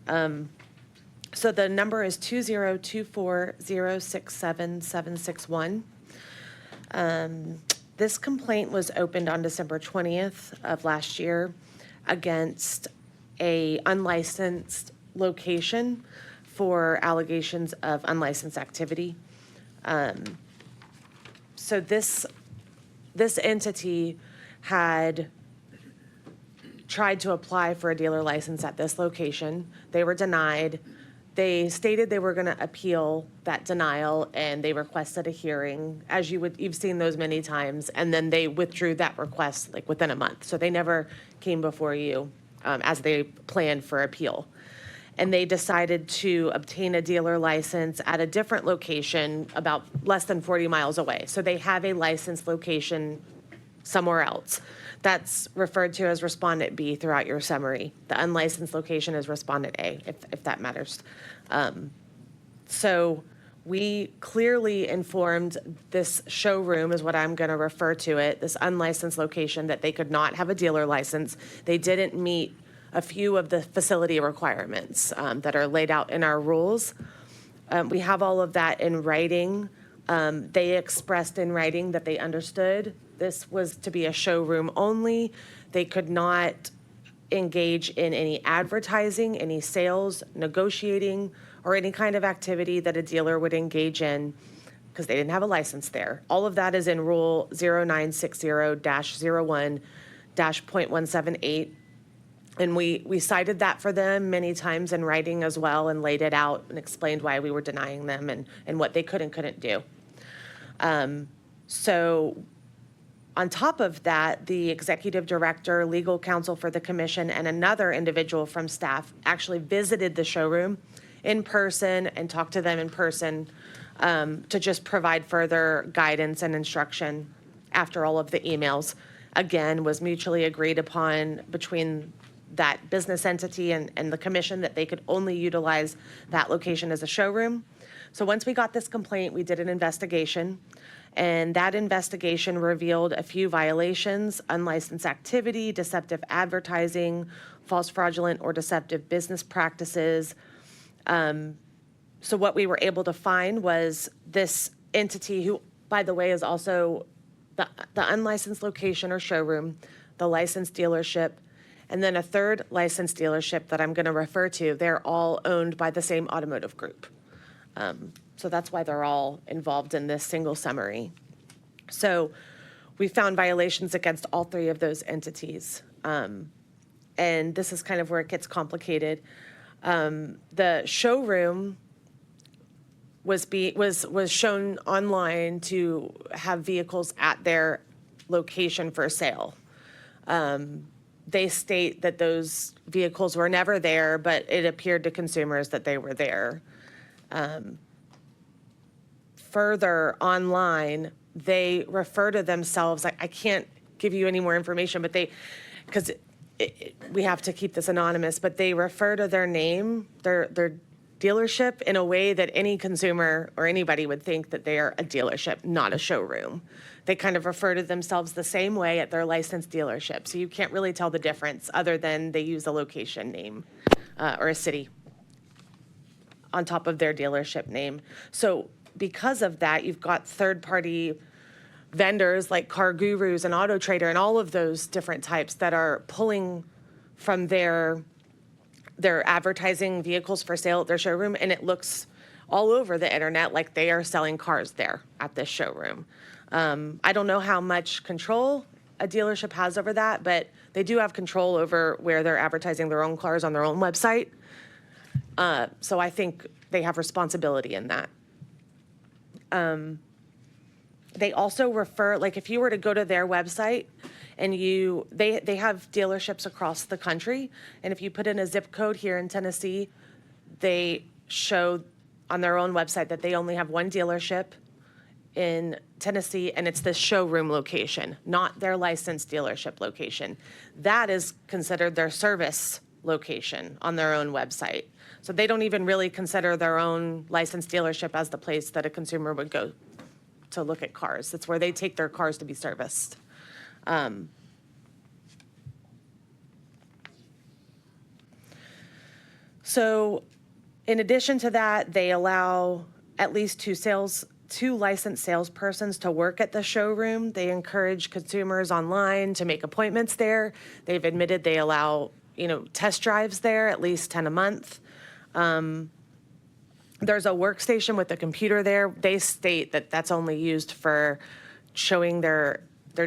So the number is 202406771. This complaint was opened on December 20th of last year against a unlicensed location for allegations of unlicensed activity. So this entity had tried to apply for a dealer license at this location. They were denied. They stated they were going to appeal that denial, and they requested a hearing, as you've seen those many times, and then they withdrew that request like within a month. So they never came before you as they planned for appeal. And they decided to obtain a dealer license at a different location about less than 40 miles away. So they have a licensed location somewhere else. That's referred to as Respondent B throughout your summary. The unlicensed location is Respondent A, if that matters. So we clearly informed this showroom, is what I'm going to refer to it, this unlicensed location, that they could not have a dealer license. They didn't meet a few of the facility requirements that are laid out in our rules. We have all of that in writing. They expressed in writing that they understood this was to be a showroom only. They could not engage in any advertising, any sales, negotiating, or any kind of activity that a dealer would engage in because they didn't have a license there. All of that is in Rule 0960-01-.178. And we cited that for them many times in writing as well and laid it out and explained why we were denying them and what they could and couldn't do. So on top of that, the executive director, legal counsel for the commission, and another individual from staff actually visited the showroom in person and talked to them in person to just provide further guidance and instruction after all of the emails. Again, was mutually agreed upon between that business entity and the commission that they could only utilize that location as a showroom. So once we got this complaint, we did an investigation, and that investigation revealed a few violations: unlicensed activity, deceptive advertising, false, fraudulent, or deceptive business practices. So what we were able to find was this entity, who, by the way, is also the unlicensed location or showroom, the licensed dealership, and then a third licensed dealership that I'm going to refer to. They're all owned by the same automotive group. So that's why they're all involved in this single summary. So we found violations against all three of those entities. And this is kind of where it gets complicated. The showroom was shown online to have vehicles at their location for sale. They state that those vehicles were never there, but it appeared to consumers that they were there. Further, online, they refer to themselves, I can't give you any more information, but we have to keep this anonymous, but they refer to their name, their dealership in a way that any consumer or anybody would think that they are a dealership, not a showroom. They kind of refer to themselves the same way at their licensed dealership. So you can't really tell the difference other than they use a location name or a city on top of their dealership name. So because of that, you've got third-party vendors like Car Gurus and Auto Trader and all of those different types that are pulling from their advertising vehicles for sale at their showroom, and it looks all over the internet like they are selling cars there at this showroom. I don't know how much control a dealership has over that, but they do have control over where they're advertising their own cars on their own website. So I think they have responsibility in that. They also refer, like if you were to go to their website and they have dealerships across the country, and if you put in a zip code here in Tennessee, they show on their own website that they only have one dealership in Tennessee, and it's the showroom location, not their licensed dealership location. That is considered their service location on their own website. So they don't even really consider their own licensed dealership as the place that a consumer would go to look at cars. That's where they take their cars to be serviced. So in addition to that, they allow at least two licensed salespersons to work at the showroom. They encourage consumers online to make appointments there. They've admitted they allow, test drives there, at least 10 a month. There's a workstation with a computer there. They state that that's only used for showing their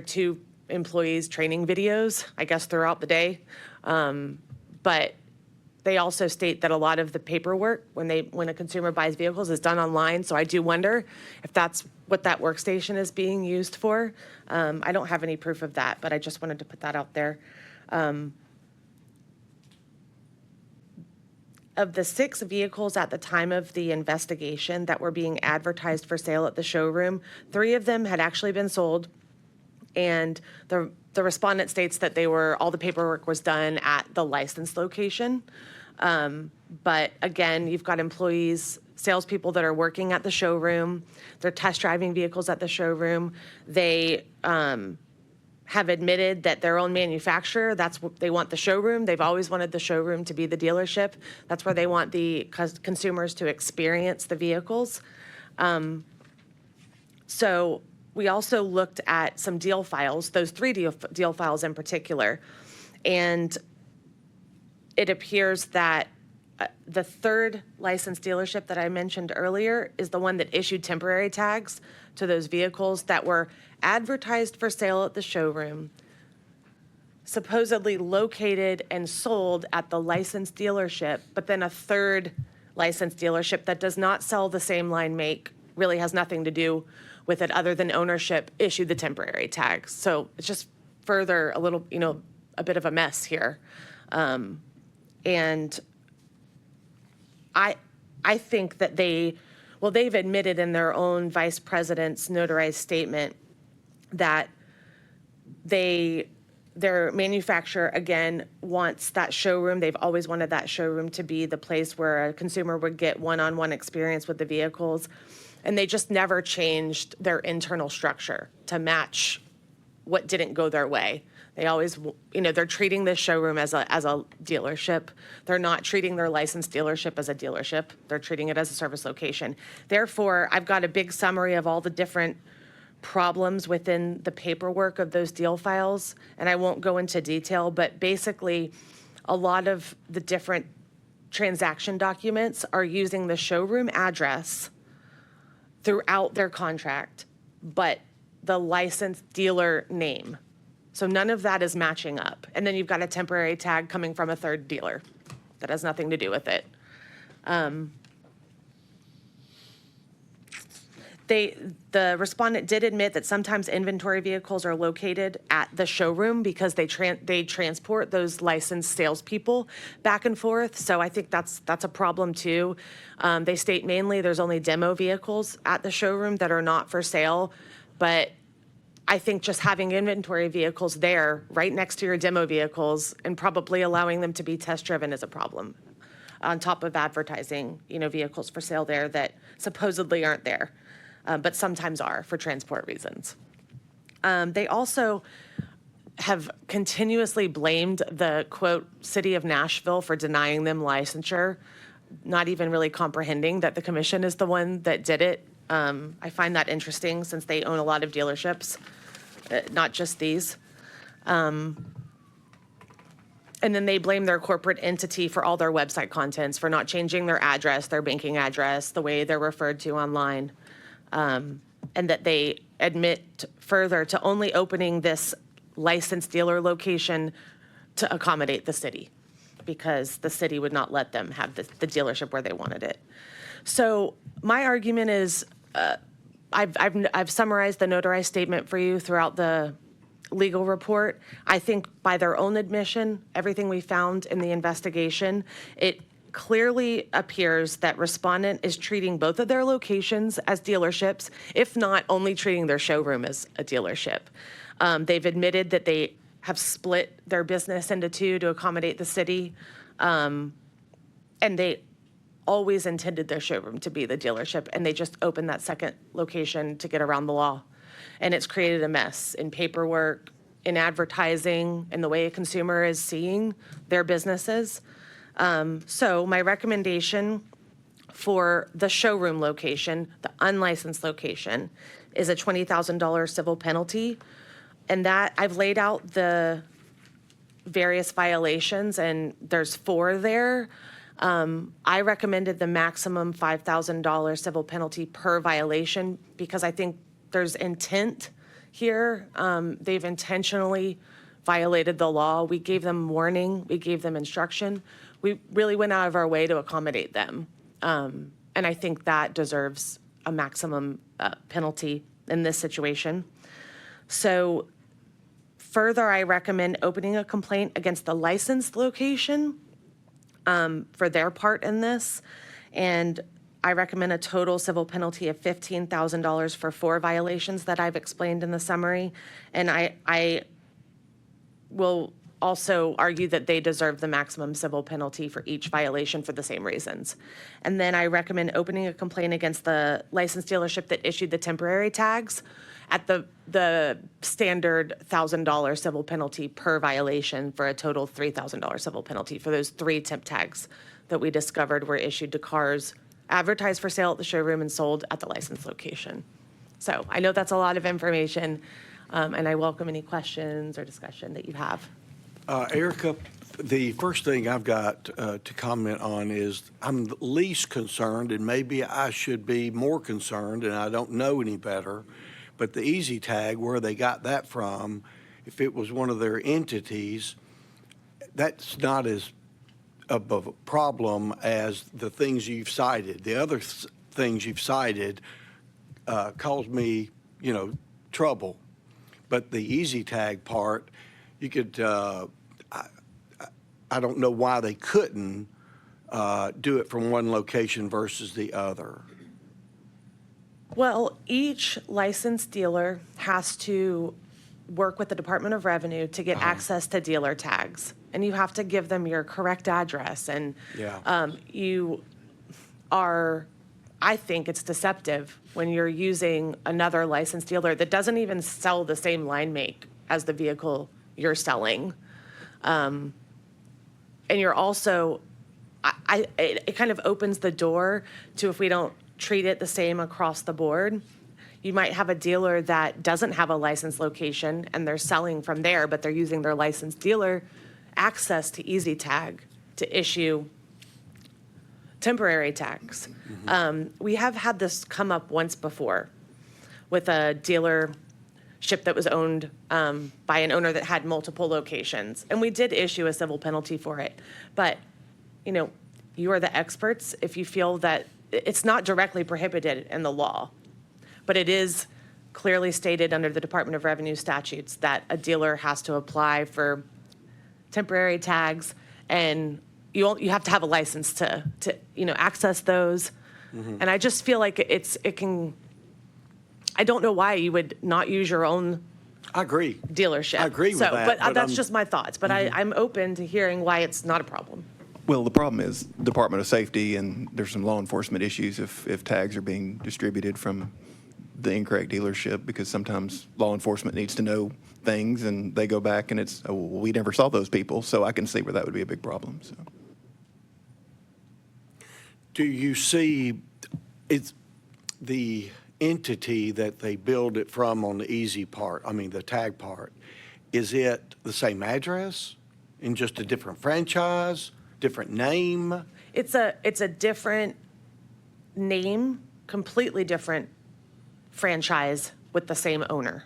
two employees training videos, I guess, throughout the day. But they also state that a lot of the paperwork when a consumer buys vehicles is done online. So I do wonder if that's what that workstation is being used for. I don't have any proof of that, but I just wanted to put that out there. Of the 6 vehicles at the time of the investigation that were being advertised for sale at the showroom, 3 of them had actually been sold. And the respondent states that all the paperwork was done at the licensed location. But again, you've got employees, salespeople that are working at the showroom. They're test driving vehicles at the showroom. They have admitted that their own manufacturer, that's what they want the showroom. They've always wanted the showroom to be the dealership. That's where they want the consumers to experience the vehicles. So we also looked at some deal files, those 3 deal files in particular. And it appears that the third licensed dealership that I mentioned earlier is the one that issued temporary tags to those vehicles that were advertised for sale at the showroom, supposedly located and sold at the licensed dealership, but then a third licensed dealership that does not sell the same line make, really has nothing to do with it other than ownership, issued the temporary tags. So it's just further a little, a bit of a mess here. And I think that they've admitted in their own vice president's notarized statement that their manufacturer, again, wants that showroom. They've always wanted that showroom to be the place where a consumer would get one-on-one experience with the vehicles. And they just never changed their internal structure to match what didn't go their way. They always, they're treating this showroom as a dealership. They're not treating their licensed dealership as a dealership. They're treating it as a service location. Therefore, I've got a big summary of all the different problems within the paperwork of those deal files, and I won't go into detail, but basically, a lot of the different transaction documents are using the showroom address throughout their contract, but the licensed dealer name. So none of that is matching up. And then you've got a temporary tag coming from a third dealer that has nothing to do with it. The respondent did admit that sometimes inventory vehicles are located at the showroom because they transport those licensed salespeople back and forth. So I think that's a problem too. They state mainly there's only demo vehicles at the showroom that are not for sale, but I think just having inventory vehicles there right next to your demo vehicles and probably allowing them to be test driven is a problem. on top of advertising, vehicles for sale there that supposedly aren't there, but sometimes are for transport reasons. They also have continuously blamed the, quote, city of Nashville for denying them licensure, not even really comprehending that the commission is the one that did it. I find that interesting since they own a lot of dealerships, not just these. And then they blame their corporate entity for all their website contents, for not changing their address, their banking address, the way they're referred to online. And that they admit further to only opening this licensed dealer location to accommodate the city, because the city would not let them have the dealership where they wanted it. So my argument is, I've summarized the notarized statement for you throughout the legal report. I think by their own admission, everything we found in the investigation, it clearly appears that respondent is treating both of their locations as dealerships, if not only treating their showroom as a dealership. They've admitted that they have split their business into two to accommodate the city, and they always intended their showroom to be the dealership, and they just opened that second location to get around the law. And it's created a mess in paperwork, in advertising, in the way a consumer is seeing their businesses. So my recommendation for the showroom location, the unlicensed location, is a $20,000 civil penalty. And that, I've laid out the various violations, and there's 4 there. I recommended the maximum $5,000 civil penalty per violation because I think there's intent here. They've intentionally violated the law. We gave them warning. We gave them instruction. We really went out of our way to accommodate them. And I think that deserves a maximum penalty in this situation. So further, I recommend opening a complaint against the licensed location for their part in this. And I recommend a total civil penalty of $15,000 for 4 violations that I've explained in the summary. And I will also argue that they deserve the maximum civil penalty for each violation for the same reasons. And then I recommend opening a complaint against the licensed dealership that issued the temporary tags at the standard $1,000 civil penalty per violation for a total $3,000 civil penalty for those 3 temp tags that we discovered were issued to cars advertised for sale at the showroom and sold at the licensed location. So I know that's a lot of information, and I welcome any questions or discussion that you have. Erica, the first thing I've got to comment on is I'm least concerned, and maybe I should be more concerned, and I don't know any better, but the easy tag, where they got that from, if it was one of their entities, that's not as of a problem as the things you've cited. The other things you've cited caused me, trouble. But the easy tag part, you could, I don't know why they couldn't do it from one location versus the other. Well, each licensed dealer has to work with the Department of Revenue to get access to dealer tags. And you have to give them your correct address. And you are, I think it's deceptive when you're using another licensed dealer that doesn't even sell the same line make as the vehicle you're selling. And you're also, it kind of opens the door to, if we don't treat it the same across the board, you might have a dealer that doesn't have a licensed location and they're selling from there, but they're using their licensed dealer access to Easy Tag to issue temporary tags. We have had this come up once before with a dealership that was owned by an owner that had multiple locations. And we did issue a civil penalty for it. But, you are the experts if you feel that it's not directly prohibited in the law, but it is clearly stated under the Department of Revenue statutes that a dealer has to apply for temporary tags, and you have to have a license to access those. And I just feel like it can. I don't know why you would not use your own. I agree. Dealership. I agree with that. But that's just my thoughts. But I'm open to hearing why it's not a problem. Well, the problem is Department of Safety, and there's some law enforcement issues if tags are being distributed from the incorrect dealership, because sometimes law enforcement needs to know things, and they go back and it's, oh, well, we never saw those people, so I can see where that would be a big problem, so. Do you see, it's the entity that they build it from on the easy part, I mean, the tag part, is it the same address in just a different franchise, different name? It's a different name, completely different franchise with the same owner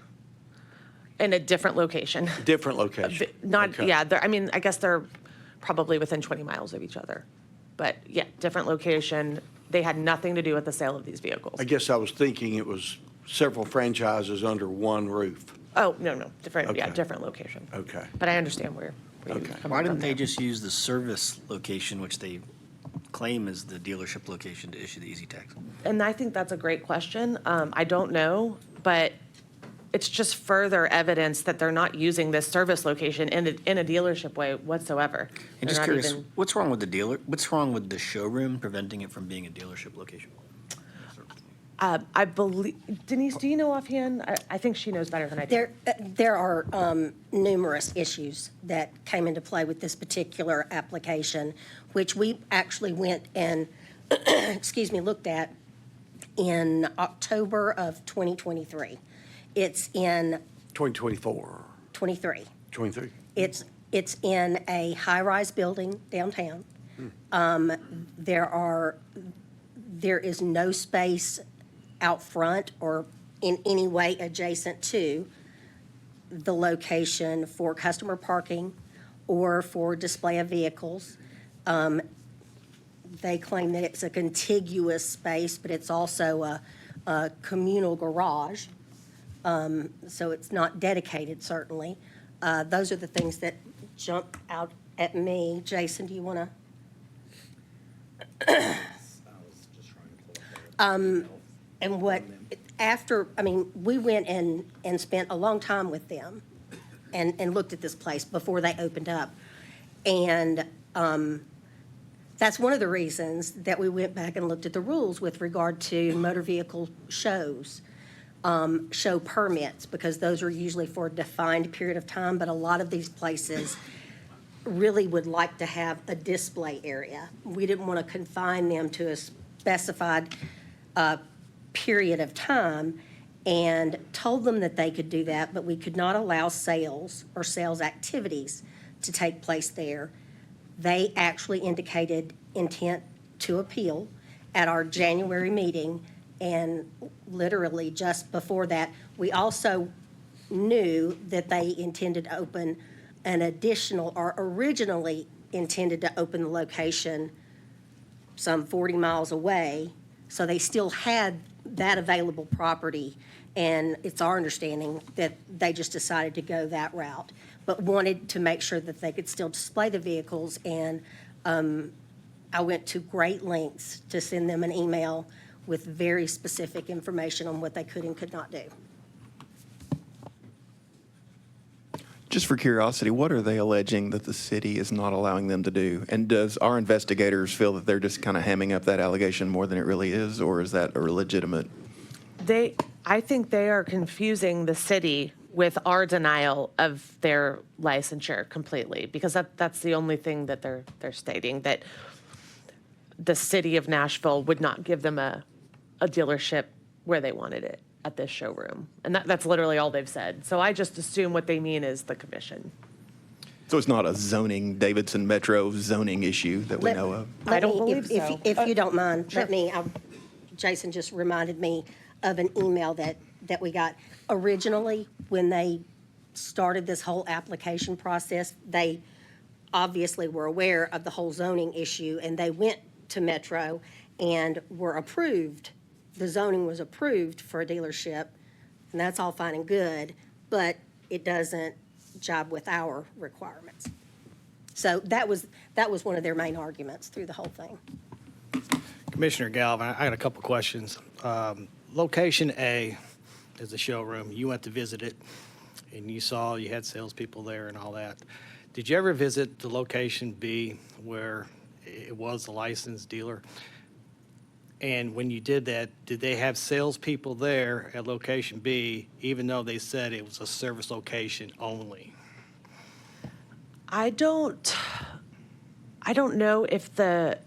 in a different location. Different location? Not, Okay. yeah, I mean, I guess they're probably within 20 miles of each other. But yeah, different location. They had nothing to do with the sale of these vehicles. I guess I was thinking it was several franchises under one roof. Oh, no, different, yeah, Okay. different location. Okay. But I understand where you're Okay. coming Why from didn't they there. just use the service location, which they claim is the dealership location, to issue the easy tags? And I think that's a great question. I don't know, but it's just further evidence that they're not using this service location in a dealership way whatsoever. And They're just not curious, even- what's wrong with the dealer, what's wrong with the showroom preventing it from being a dealership location? I believe, Denise, do you know offhand? I think she knows better than I do. There are numerous issues that came into play with this particular application, which we actually went and, looked at in October of 2023. It's in 2024, 23. 23? It's in a high-rise building downtown. There is no space out front or in any way adjacent to the location for customer parking or for display of vehicles. They claim that it's a contiguous space, but it's also a communal garage. So it's not dedicated, certainly. Those are the things that jump out at me. Jason, do you want to? And what, we went and spent a long time with them and looked at this place before they opened up. And that's one of the reasons that we went back and looked at the rules with regard to motor vehicle shows. Show permits, because those are usually for a defined period of time, but a lot of these places really would like to have a display area. We didn't want to confine them to a specified period of time, and told them that they could do that, but we could not allow sales or sales activities to take place there. They actually indicated intent to appeal at our January meeting. And literally just before that, we also knew that they intended to open an additional, or originally intended to open the location some 40 miles away. So they still had that available property. And it's our understanding that they just decided to go that route, but wanted to make sure that they could still display the vehicles. And I went to great lengths to send them an email with very specific information on what they could and could not do. Just for curiosity, what are they alleging that the city is not allowing them to do? And does our investigators feel that they're just kind of hamming up that allegation more than it really is, or is that a legitimate? I think they are confusing the city with our denial of their licensure completely, because that's the only thing that they're stating, that the city of Nashville would not give them a dealership where they wanted it, at this showroom. And that's literally all they've said. So I just assume what they mean is the commission. So it's not a zoning, Davidson Metro zoning issue that we know of? I don't Let me- believe so. If you don't mind, Jason just reminded me of an email that we got. Originally, when they started this whole application process, they obviously were aware of the whole zoning issue, and they went to Metro and were approved. The zoning was approved for a dealership, and that's all fine and good, but it doesn't jibe with our requirements. So that was one of their main arguments through the whole thing. Commissioner Galvin, I got a couple questions. Location A is the showroom. You went to visit it, and you saw you had salespeople there and all that. Did you ever visit the location B where it was a licensed dealer. And when you did that, did they have salespeople there at location B, even though they said it was a service location only? I don't know if the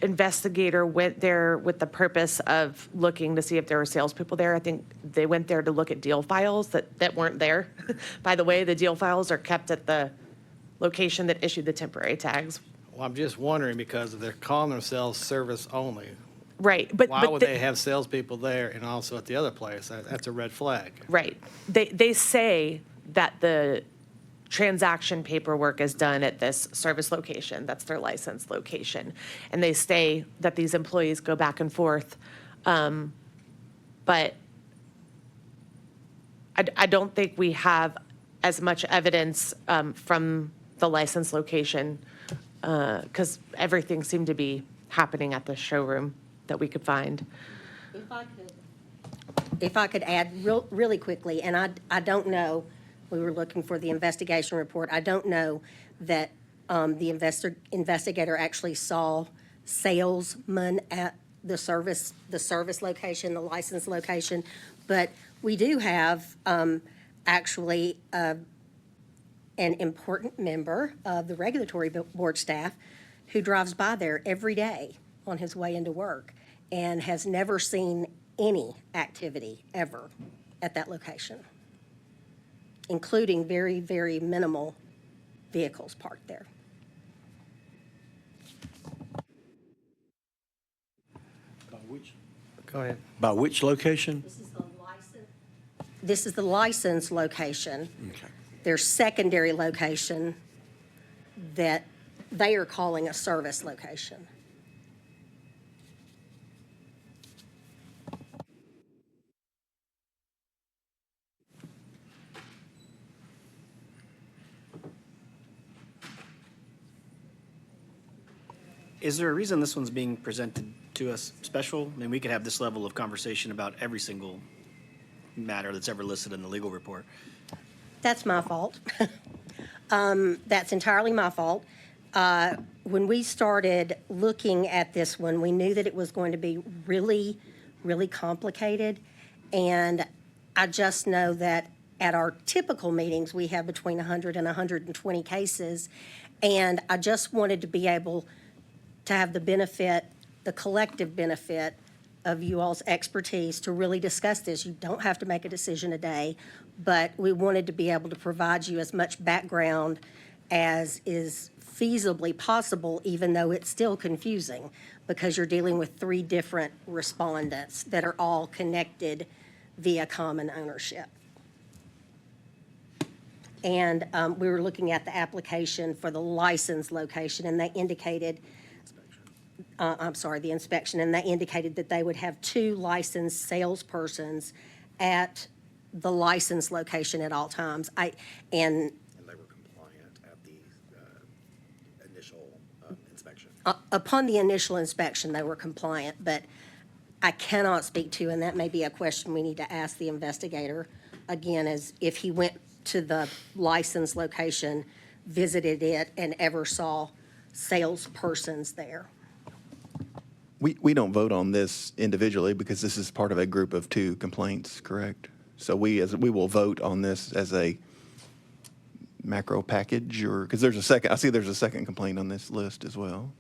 investigator went there with the purpose of looking to see if there were salespeople there. I think they went there to look at deal files that weren't there. By the way, the deal files are kept at the location that issued the temporary tags. Well, I'm just wondering because they're calling themselves service only. Right, but Why would the- they have salespeople there and also at the other place? That's a red flag. Right. They say that the transaction paperwork is done at this service location. That's their license location. And they say that these employees go back and forth. But I don't think we have as much evidence from the license location because everything seemed to be happening at the showroom that we could find. If I could add really quickly, and I don't know, we were looking for the investigation report. I don't know that the investigator actually saw salesmen at the service location, the license location. But we do have actually an important member of the regulatory board staff who drives by there every day on his way into work and has never seen any activity ever at that location, including very, very minimal vehicles parked there. Go ahead. By which location? This is the license location. Okay. Their secondary location that they are calling a service location. Is there a reason this one's being presented to us special? I mean, we could have this level of conversation about every single matter that's ever listed in the legal report. That's my fault. That's entirely my fault. When we started looking at this one, we knew that it was going to be really, really complicated. And I just know that at our typical meetings, we have between 100 and 120 cases. And I just wanted to be able to have the benefit, the collective benefit of you all's expertise to really discuss this. You don't have to make a decision today, but we wanted to be able to provide you as much background as is feasibly possible, even though it's still confusing, because you're dealing with 3 different respondents that are all connected via common ownership. And we were looking at the application for the license location, and they indicated, the inspection, and they indicated that they would have 2 licensed salespersons at the license location at all times. And they were compliant at the initial inspection. Upon the initial inspection, they were compliant, but I cannot speak to, and that may be a question we need to ask the investigator again, is if he went to the license location, visited it, and ever saw salespersons there. We don't vote on this individually because this is part of a group of 2 complaints, correct? So we will vote on this as a macro package, or, because there's a second complaint on this list as well.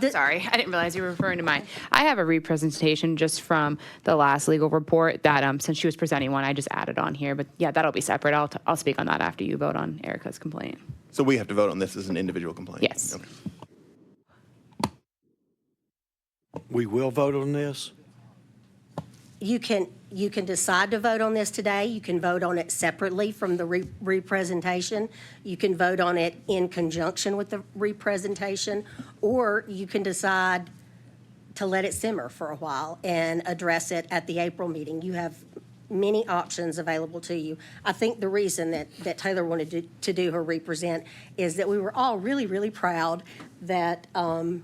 Sorry, I didn't realize you were referring to mine. I have a representation just from the last legal report that, since she was presenting one, I just added on here. But yeah, that'll be separate. I'll speak on that after you vote on Erica's complaint. So we have to vote on this as an individual complaint? Yes. Okay. We will vote on this? You can decide to vote on this today. You can vote on it separately from the representation. You can vote on it in conjunction with the representation, or you can decide to let it simmer for a while and address it at the April meeting. You have many options available to you. I think the reason that Taylor wanted to do her represent is that we were all really, really proud that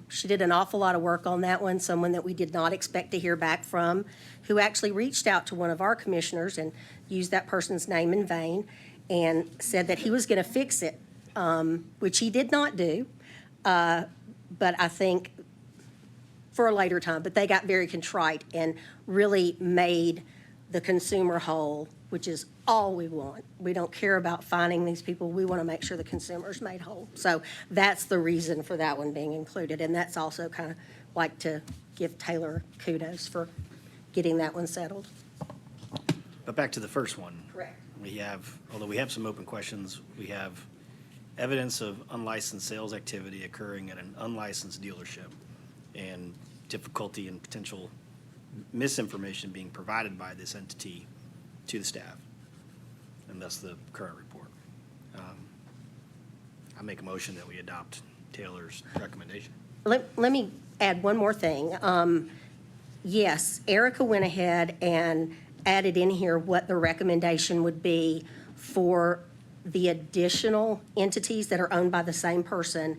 she did an awful lot of work on that one, someone that we did not expect to hear back from, who actually reached out to one of our commissioners and used that person's name in vain and said that he was going to fix it, which he did not do. but I think for a later time, but they got very contrite and really made the consumer whole, which is all we want. We don't care about fining these people. We want to make sure the consumer's made whole. So that's the reason for that one being included. And that's also kind of like to give Taylor kudos for getting that one settled. But back to the first one. Correct. We have, although we have some open questions, we have evidence of unlicensed sales activity occurring at an unlicensed dealership and difficulty and potential misinformation being provided by this entity to the staff, and thus the current report. I make a motion that we adopt Taylor's recommendation. Let me add one more thing. Yes, Erica went ahead and added in here what the recommendation would be for the additional entities that are owned by the same person,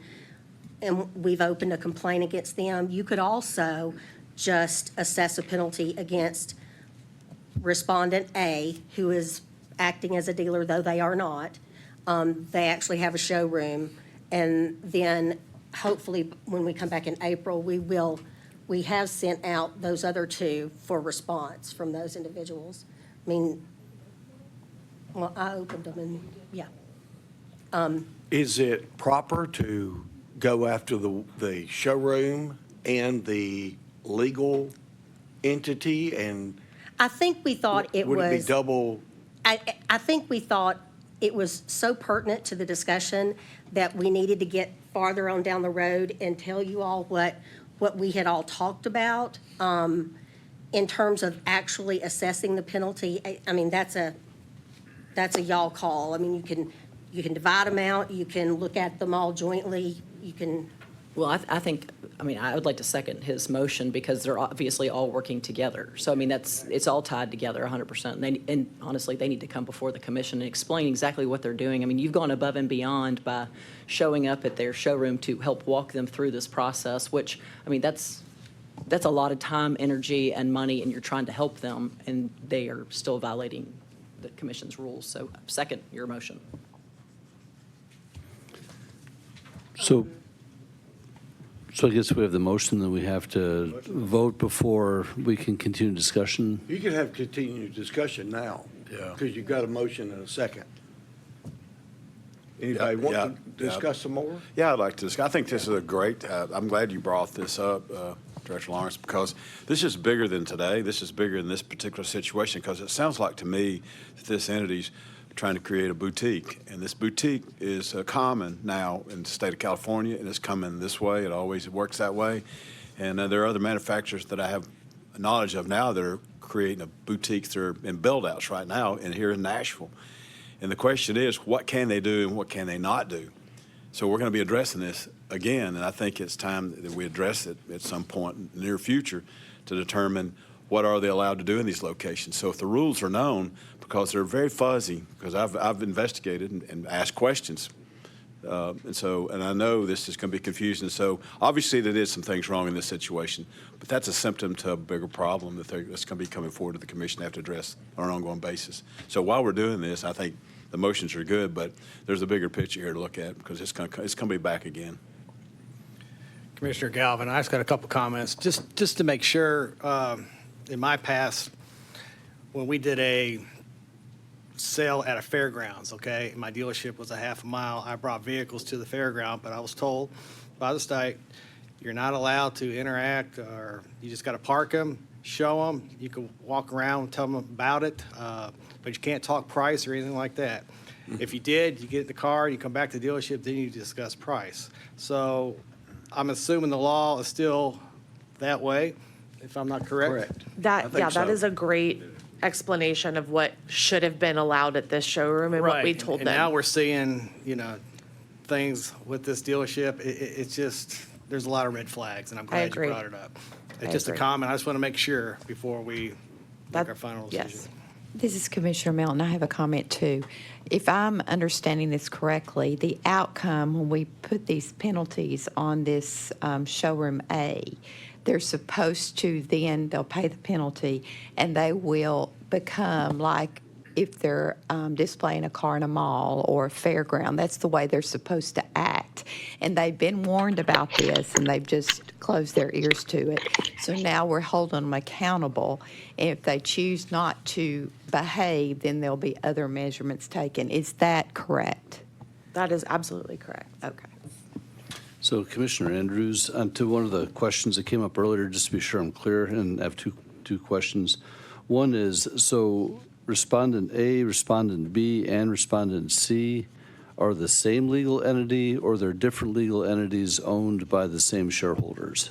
and we've opened a complaint against them. You could also just assess a penalty against respondent A, who is acting as a dealer, though they are not. They actually have a showroom, and then hopefully when we come back in April, we have sent out those other two for response from those individuals. I mean, well, I opened them and, yeah. Is it proper to go after the showroom and the legal entity, and I think we thought it was. would it be double? I think we thought it was so pertinent to the discussion that we needed to get farther on down the road and tell you all what we had all talked about in terms of actually assessing the penalty. I mean, that's a y'all call. I mean, you can divide them out, you can look at them all jointly, you can. Well, I would like to second his motion because they're obviously all working together. So, I mean, it's all tied together 100%. And honestly, they need to come before the commission and explain exactly what they're doing. I mean, you've gone above and beyond by showing up at their showroom to help walk them through this process, which, I mean, that's a lot of time, energy, and money, and you're trying to help them, and they are still violating the commission's rules. So, second your motion. So I guess we have the motion, then we have to vote before we can continue discussion. You can have continued discussion now. Yeah. Because you've got a motion and a second. Anybody want to discuss some more? Yeah, I'd like to discuss. I think this is a great, I'm glad you brought this up, Director Lawrence, because this is bigger than today. This is bigger than this particular situation, because it sounds like to me that this entity's trying to create a boutique. And this boutique is common now in the state of California, and it's coming this way. It always works that way. And there are other manufacturers that I have knowledge of now that are creating a boutique in build-outs right now and here in Nashville. And the question is, what can they do and what can they not do? So we're going to be addressing this again, and I think it's time that we address it at some point in the near future to determine what are they allowed to do in these locations. So if the rules are known, because they're very fuzzy, because I've investigated and asked questions, and I know this is going to be confusing. So obviously there is some things wrong in this situation, but that's a symptom to a bigger problem that's going to be coming forward to the commission to have to address on an ongoing basis. So while we're doing this, I think the motions are good, but there's a bigger picture here to look at because it's going to be back again. Commissioner Galvin, I just got a couple comments, just to make sure. In my past, when we did a sale at a fairgrounds, okay, my dealership was a half a mile. I brought vehicles to the fairground, but I was told by the state, you're not allowed to interact, or you just got to park them, show them. You can walk around and tell them about it, but you can't talk price or anything like that. If you did, you get in the car, you come back to the dealership, then you discuss price. So I'm assuming the law is still that way, if I'm not correct? That is a great explanation of what should have been allowed at this showroom and what we told and them. now we're seeing, things with this dealership. It's just, there's a lot of red flags, and I'm glad you brought it up. It's just a comment. I just want to make sure before we make our final decision. Yes. This is Commissioner Melton. I have a comment too. If I'm understanding this correctly, the outcome when we put these penalties on this showroom A, they're supposed to then, they'll pay the penalty, and they will become like if they're displaying a car in a mall or a fairground. That's the way they're supposed to act. correct. And they've been warned about this, and they've just closed their ears to it. So now we're holding them accountable. And if they choose not to behave, then there'll be other measurements taken. Is that correct? That is absolutely correct. Okay. So Commissioner Andrews, to one of the questions that came up earlier, just to be sure I'm clear, and I have two questions. One is, so respondent A, respondent B, and respondent C are the same legal entity, or they're different legal entities owned by the same shareholders?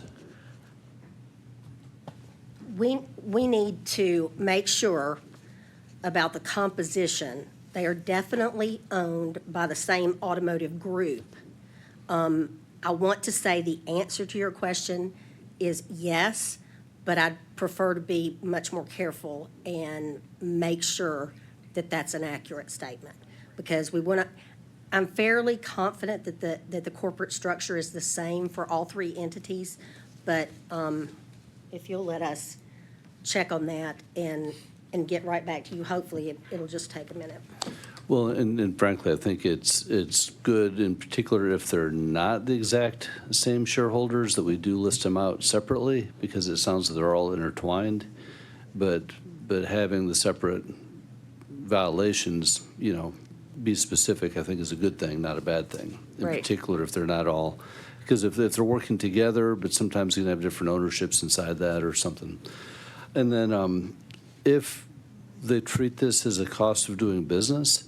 We need to make sure about the composition. They are definitely owned by the same automotive group. I want to say the answer to your question is yes, but I'd prefer to be much more careful and make sure that that's an accurate statement. Because I'm fairly confident that the corporate structure is the same for all three entities, but if you'll let us check on that and get right back to you, hopefully it'll just take a minute. Well, and frankly, I think it's good, in particular, if they're not the exact same shareholders, that we do list them out separately, because it sounds like they're all intertwined. But having the separate violations, be specific, I think is a good thing, not a bad thing. In Right. particular, if they're not all, because if they're working together, but sometimes you can have different ownerships inside that or something. And then if they treat this as a cost of doing business,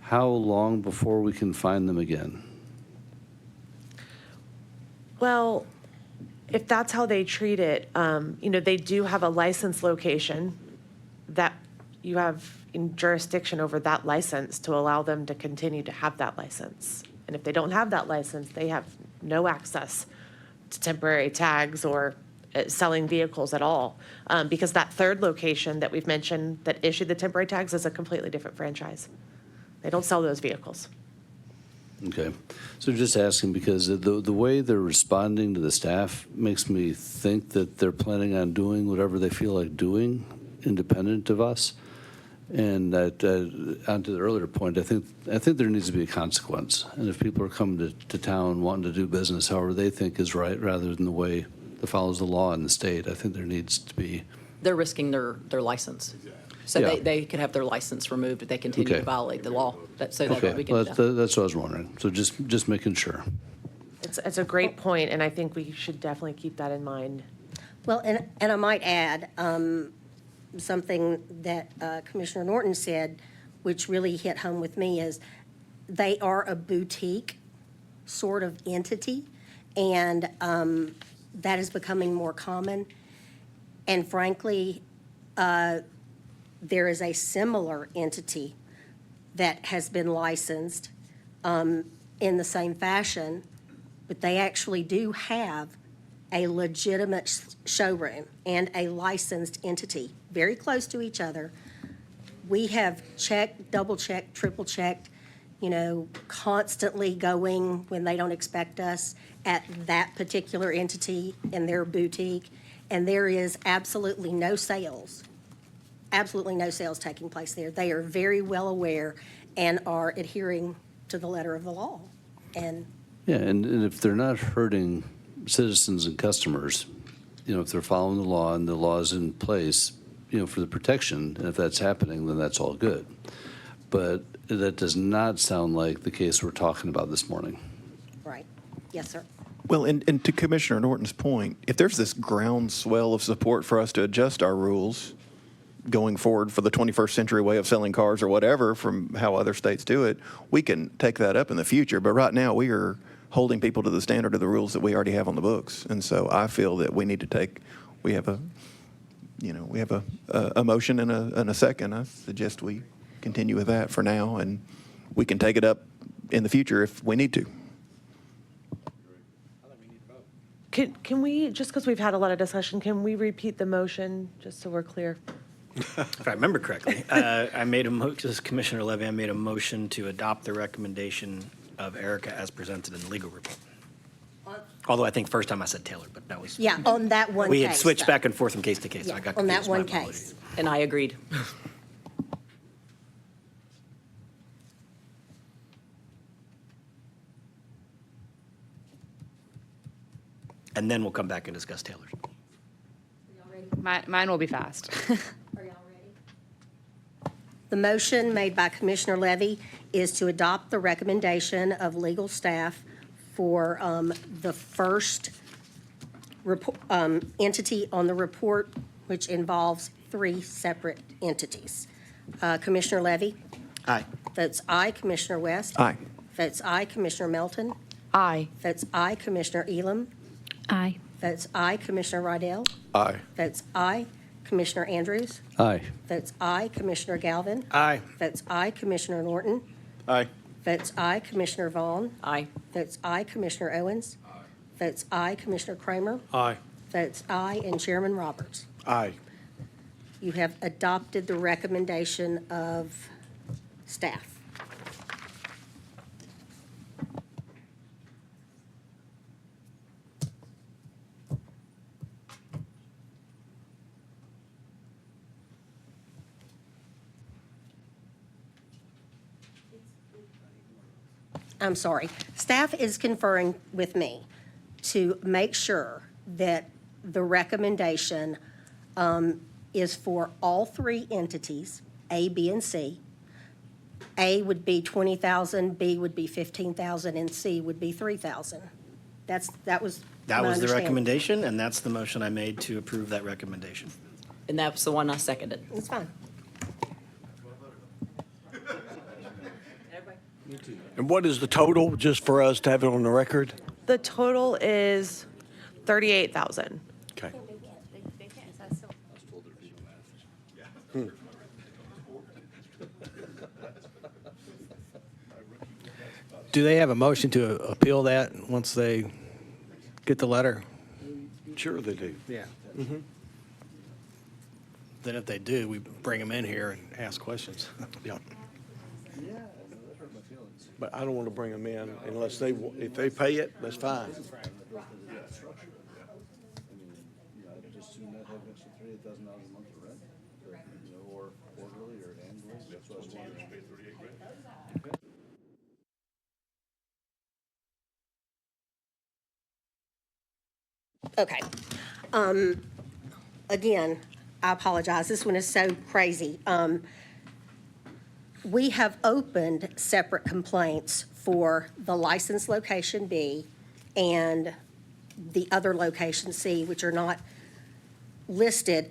how long before we can find them again? Well, if that's how they treat it, they do have a licensed location that you have in jurisdiction over that license to allow them to continue to have that license. And if they don't have that license, they have no access to temporary tags or selling vehicles at all. Because that third location that we've mentioned that issued the temporary tags is a completely different franchise. They don't sell those vehicles. Okay. So just asking, because the way they're responding to the staff makes me think that they're planning on doing whatever they feel like doing, independent of us. And onto the earlier point, I think there needs to be a consequence. And if people are coming to town wanting to do business however they think is right, rather than the way that follows the law in the state, I think there needs to be. They're risking their license. So Yeah. they could have their license removed if they continue Okay. to violate the law. So that Okay, we can well, do that. that's what I was wondering. So just making sure. It's a great point, and I think we should definitely keep that in mind. Well, and I might add, something that Commissioner Norton said, which really hit home with me, is they are a boutique sort of entity, and that is becoming more common. And frankly, there is a similar entity that has been licensed in the same fashion, but they actually do have a legitimate showroom and a licensed entity, very close to each other. We have checked, double-checked, triple-checked, constantly going when they don't expect us at that particular entity in their boutique, and there is absolutely no sales taking place there. They are very well aware and are adhering to the letter of the law. And Yeah, and if they're not hurting citizens and customers, if they're following the law and the law is in place, for the protection, and if that's happening, then that's all good. But that does not sound like the case we're talking about this morning. right, yes, sir. Well, and to Commissioner Norton's point, if there's this groundswell of support for us to adjust our rules going forward for the 21st century way of selling cars or whatever from how other states do it, we can take that up in the future. But right now, we are holding people to the standard of the rules that we already have on the books. And so I feel that we need to we have a motion and a second. I suggest we continue with that for now, and we can take it up in the future if we need to. Can we, just because we've had a lot of discussion, can we repeat the motion, just so we're clear? If I remember correctly, I made this is Commissioner Levy, I made a motion to adopt the recommendation of Erica as presented in the legal report. Although I think first time I said Taylor, but that was. Yeah, on that one case. We had switched though. back and forth from case to case. So Yeah, I got on that confused. one My apologies. case. And I agreed. and then we'll come back and discuss Taylor's. Mine will be fast. The motion made by Commissioner Levy is to adopt the recommendation of legal staff for the first entity on the report, which involves 3 separate entities. Commissioner Levy? Aye. Votes aye. Commissioner West? Aye. Votes aye. Commissioner Melton? Aye. Votes aye. Commissioner Elam? Aye. Votes aye. Commissioner Rydell? Aye. Votes aye. Commissioner Andrews? Aye. Votes aye. Commissioner Galvin? Aye. Votes aye. Commissioner Norton? Aye. Votes aye. Commissioner Vaughn? Aye. Votes aye. Commissioner Owens? Votes aye. Commissioner Kramer? Aye. Votes aye. And Chairman Roberts. Aye. You have adopted the recommendation of staff. I'm sorry. Staff is conferring with me to make sure that the recommendation is for all 3 entities, A, B, and C. A would be 20,000, B would be 15,000, and C would be 3,000. That was That my was the understanding. recommendation, and that's the motion I made to approve that recommendation. And that's the one I seconded. It's fine. And what is the total, just for us to have it on the record? The total is 38,000. Okay. Do they have a motion to appeal that once they get the letter? Sure they do. Yeah. Then if they do, we bring them in here and ask questions. Yeah. But I don't want to bring them in unless they, if they pay it, that's fine. Okay. Again, I apologize. This one is so crazy. We have opened separate complaints for the licensed location B and the other location C, which are not listed,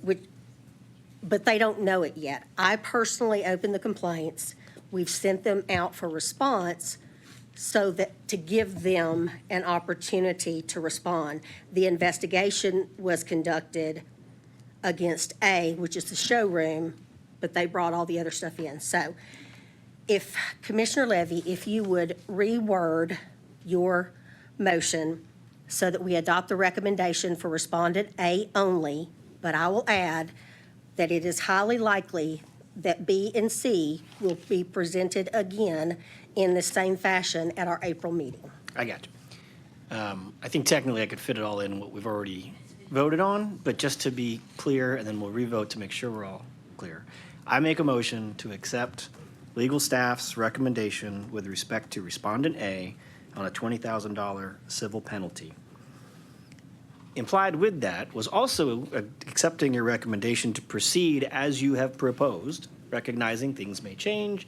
but they don't know it yet. I personally opened the complaints. We've sent them out for response so that, to give them an opportunity to respond. The investigation was conducted against A, which is the showroom, but they brought all the other stuff in. So if, Commissioner Levy, if you would reword your motion so that we adopt the recommendation for respondent A only, but I will add that it is highly likely that B and C will be presented again in the same fashion at our April meeting. I got you. I think technically I could fit it all in what we've already voted on, but just to be clear, and then we'll revote to make sure we're all clear. I make a motion to accept legal staff's recommendation with respect to respondent A on a $20,000 civil penalty. Implied with that was also accepting your recommendation to proceed as you have proposed, recognizing things may change,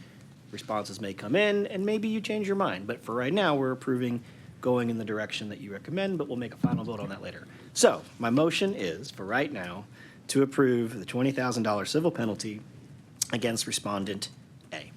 responses may come in, and maybe you change your mind. But for right now, we're approving going in the direction that you recommend, but we'll make a final vote on that later. So my motion is, for right now, to approve the $20,000 civil penalty against respondent A.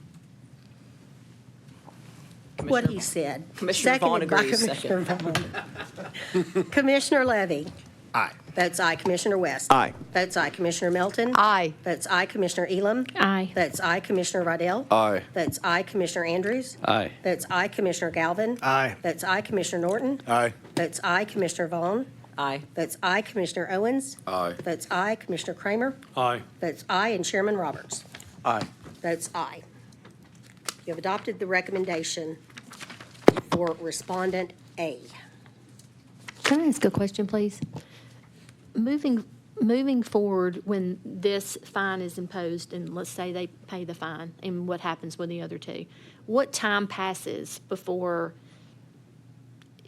What he said. Commissioner Vaughn Seconded by agrees, Commissioner Vaughn. Commissioner Levy. Aye. Votes aye. Commissioner West. Aye. Votes aye. Commissioner Melton. Aye. Votes aye. Commissioner Elam. Aye. Votes aye. Commissioner Rydell. Aye. Votes aye. Commissioner Andrews. Aye. Votes aye. Commissioner Galvin. Aye. Votes aye. Commissioner Norton. Aye. Votes aye. Commissioner Vaughn. Aye. Votes aye. Commissioner Owens. Aye. Votes aye. Commissioner Kramer. Aye. Votes aye. And Chairman Roberts. Aye. Votes aye. You have adopted the recommendation for respondent A. Can I ask a question, please? Moving forward, when this fine is imposed, and let's say they pay the fine, and what happens with the other 2? What time passes before,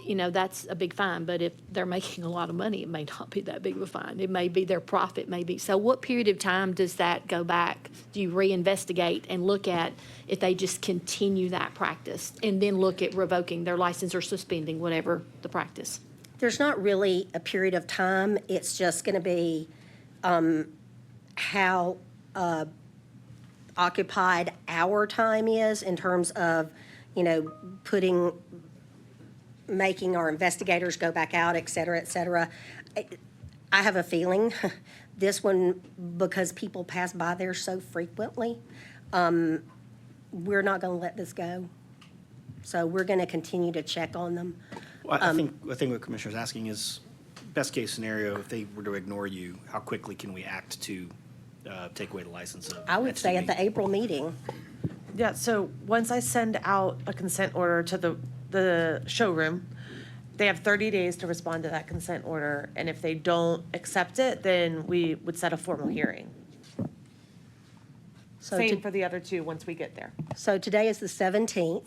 that's a big fine, but if they're making a lot of money, it may not be that big of a fine. It may be their profit, maybe. So what period of time does that go back? Do you reinvestigate and look at if they just continue that practice and then look at revoking their license or suspending whatever the practice? There's not really a period of time. It's just going to be how occupied our time is in terms of, making our investigators go back out, et cetera, et cetera. I have a feeling this one, because people pass by there so frequently, we're not going to let this go. So we're going to continue to check on them. Well, I think what Commissioner's asking is, best case scenario, if they were to ignore you, how quickly can we act to take away the license of? I would say at the April meeting. Yeah, so once I send out a consent order to the showroom, they have 30 days to respond to that consent order, and if they don't accept it, then we would set a formal hearing. Same for the other two once we get there. So today is the 17th.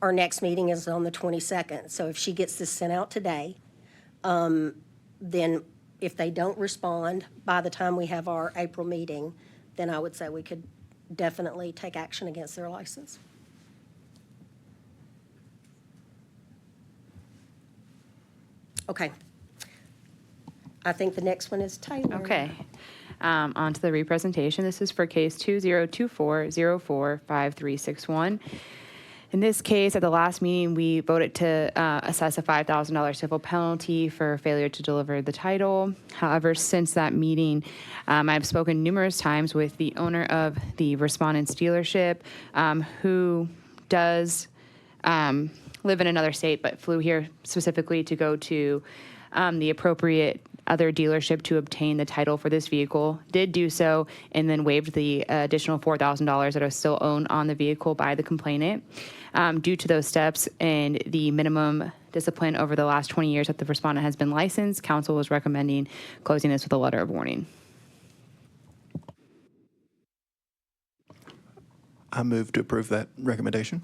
Our next meeting is on the 22nd. So if she gets this sent out today, then if they don't respond by the time we have our April meeting, then I would say we could definitely take action against their license. Okay. I think the next one is Taylor. Okay. On to the representation. This is for case 2024-04-5361. In this case, at the last meeting, we voted to assess a $5,000 civil penalty for failure to deliver the title. However, since that meeting, I've spoken numerous times with the owner of the respondent's dealership, who does live in another state, but flew here specifically to go to the appropriate other dealership to obtain the title for this vehicle, did do so, and then waived the additional $4,000 that are still owned on the vehicle by the complainant. Due to those steps and the minimum discipline over the last 20 years that the respondent has been licensed, council was recommending closing this with a letter of warning. I move to approve that recommendation.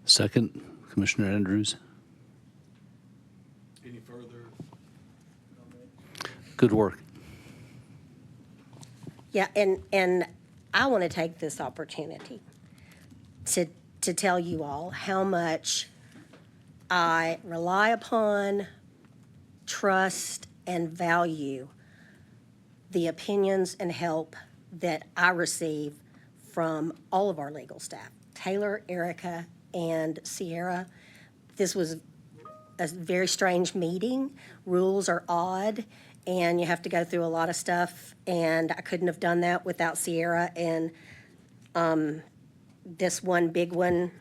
Second, Commissioner Andrews. Any further? Good work. Yeah, and I want to take this opportunity to tell you all how much I rely upon, trust, and value the opinions and help that I receive from all of our legal staff, Taylor, Erica, and Sierra. This was a very strange meeting. Rules are odd, and you have to go through a lot of stuff, and I couldn't have done that without Sierra. And this one big one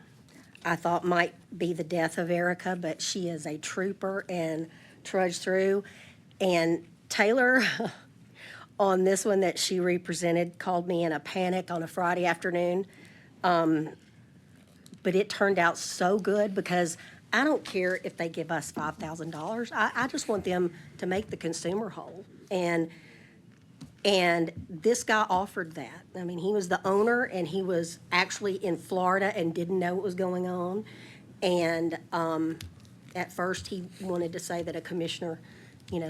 I thought might be the death of Erica, but she is a trooper and trudged through. And Taylor, on this one that she represented, called me in a panic on a Friday afternoon. But it turned out so good because I don't care if they give us $5,000. I just want them to make the consumer whole. And this guy offered that. I mean, he was the owner, and he was actually in Florida and didn't know what was going on. And at first, he wanted to say that a commissioner,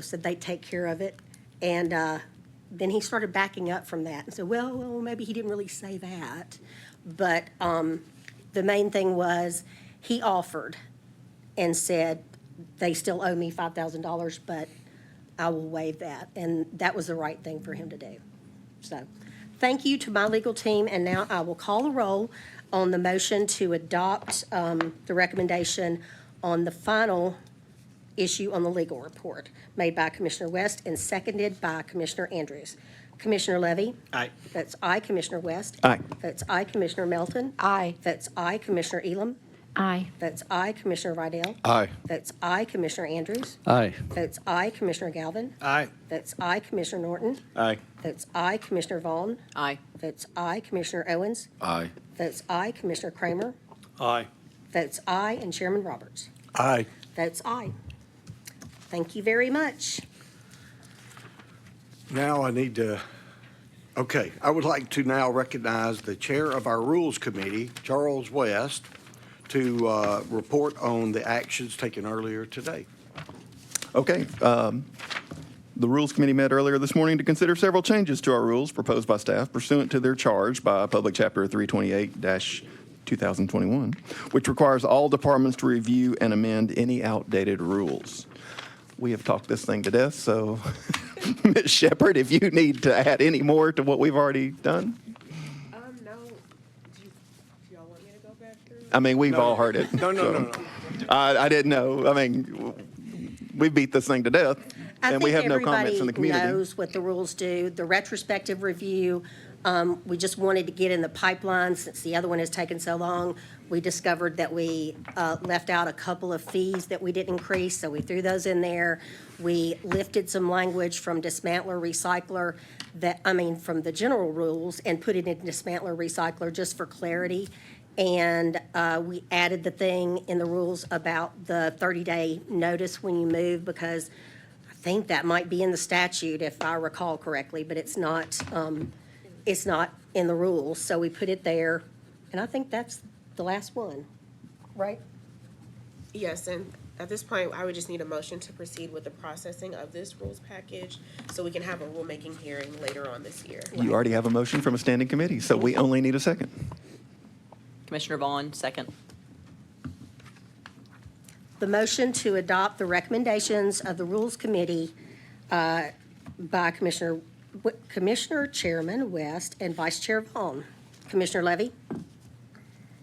said they'd take care of it. And then he started backing up from that and said, well, maybe he didn't really say that. But the main thing was he offered and said, they still owe me $5,000, but I will waive that. And that was the right thing for him to do. So thank you to my legal team. And now I will call the roll on the motion to adopt the recommendation on the final issue on the legal report made by Commissioner West and seconded by Commissioner Andrews. Commissioner Levy? Aye. That's aye. Commissioner West? Aye. That's aye. Commissioner Melton? Aye. That's aye. Commissioner Elam? Aye. That's aye. Commissioner Rydell? Aye. That's aye. Commissioner Andrews? Aye. That's aye. Commissioner Galvin? Aye. That's aye. Commissioner Norton? Aye. That's aye. Commissioner Vaughn? Aye. That's aye. Commissioner Owens? Aye. That's aye. Commissioner Kramer? Aye. That's aye. And Chairman Roberts? Aye. That's aye. Thank you very much. Now I need to, I would like to now recognize the Chair of our Rules Committee, Charles West, to report on the actions taken earlier today. Okay. The Rules Committee met earlier this morning to consider several changes to our rules proposed by staff pursuant to their charge by Public Chapter 328-2021, which requires all departments to review and amend any outdated rules. We have talked this thing to death, so Ms. Shepherd, if you need to add any more to what we've already done? No, do y'all want me to go back through? I mean, we've all heard it. No. I didn't know. I mean, we beat this thing to death, and we have no comments in the community. I think everybody knows what the rules do. The retrospective review, we just wanted to get in the pipeline since the other one has taken so long. We discovered that we left out a couple of fees that we didn't increase, so we threw those in there. We lifted some language from dismantler, recycler, from the general rules and put it in dismantler, recycler just for clarity. And we added the thing in the rules about the 30-day notice when you move, because I think that might be in the statute if I recall correctly, but it's not in the rules. So we put it there, and I think that's the last one, right? Yes, and at this point, I would just need a motion to proceed with the processing of this rules package so we can have a rulemaking hearing later on this year. You already have a motion from a standing committee, so we only need a second. Commissioner Vaughn, second. The motion to adopt the recommendations of the Rules Committee by Commissioner Chairman West and Vice Chair Vaughn. Commissioner Levy?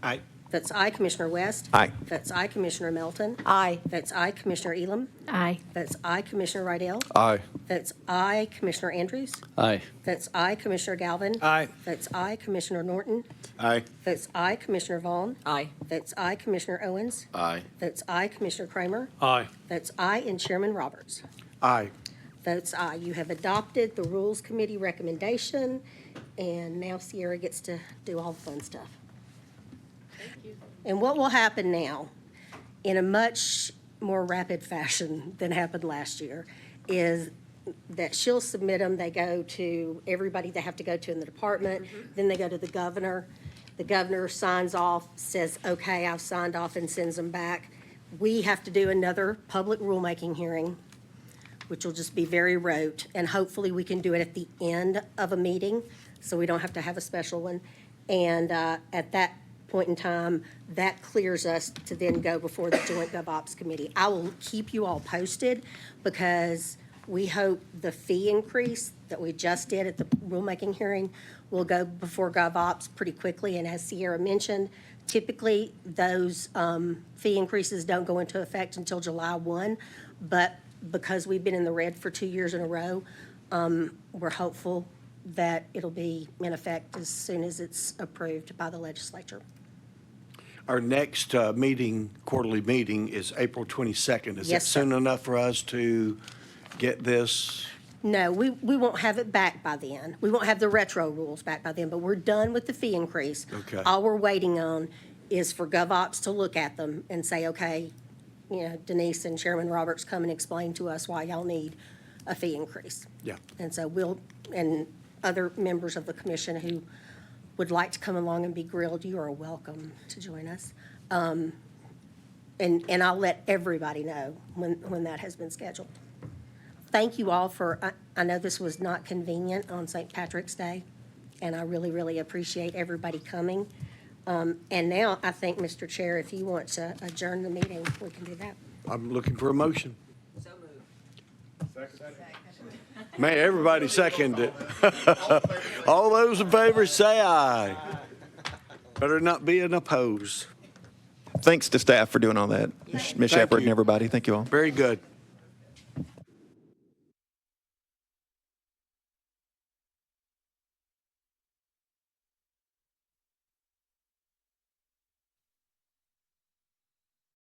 Aye. That's aye. Commissioner West? Aye. That's aye. Commissioner Melton? Aye. That's aye. Commissioner Elam? Aye. That's aye. Commissioner Rydell? Aye. That's aye. Commissioner Andrews? Aye. That's aye. Commissioner Galvin? Aye. That's aye. Commissioner Norton? Aye. That's aye. Commissioner Vaughn? Aye. That's aye. Commissioner Owens? Aye. That's aye. Commissioner Kramer? Aye. That's aye. And Chairman Roberts? Aye. Votes aye. You have adopted the Rules Committee recommendation, and now Sierra gets to do all the fun stuff. Thank you. And what will happen now, in a much more rapid fashion than happened last year, is that she'll submit them. They go to everybody they have to go to in the department. Then they go to the governor. The governor signs off, says, okay, I've signed off, and sends them back. We have to do another public rulemaking hearing, which will just be very rote, and hopefully we can do it at the end of a meeting, so we don't have to have a special one. And at that point in time, that clears us to then go before the Joint GovOps Committee. I will keep you all posted, because we hope the fee increase that we just did at the rulemaking hearing will go before GovOps pretty quickly. And as Sierra mentioned, typically those fee increases don't go into effect until July 1, but because we've been in the red for 2 years in a row, we're hopeful that it'll be in effect as soon as it's approved by the legislature. Our next quarterly meeting is April 22nd. Is that Yes, sir. soon enough for us to get this? No, we won't have it back by then. We won't have the retro rules back by then, but we're done with the fee increase. Okay. All we're waiting on is for GovOps to look at them and say, okay, Denise and Chairman Roberts, come and explain to us why y'all need a fee increase. Yeah. And so and other members of the commission who would like to come along and be grilled, you are welcome to join us. And I'll let everybody know when that has been scheduled. Thank you all I know this was not convenient on St. Patrick's Day, and I really, really appreciate everybody coming. And now, I think, Mr. Chair, if you want to adjourn the meeting, we can do that. I'm looking for a motion. So moved. Man, everybody seconded it. All those in favor say aye. Better not be an oppose. Thanks to staff for doing all that. Ms. Shepherd and you. everybody, thank you all. Very good.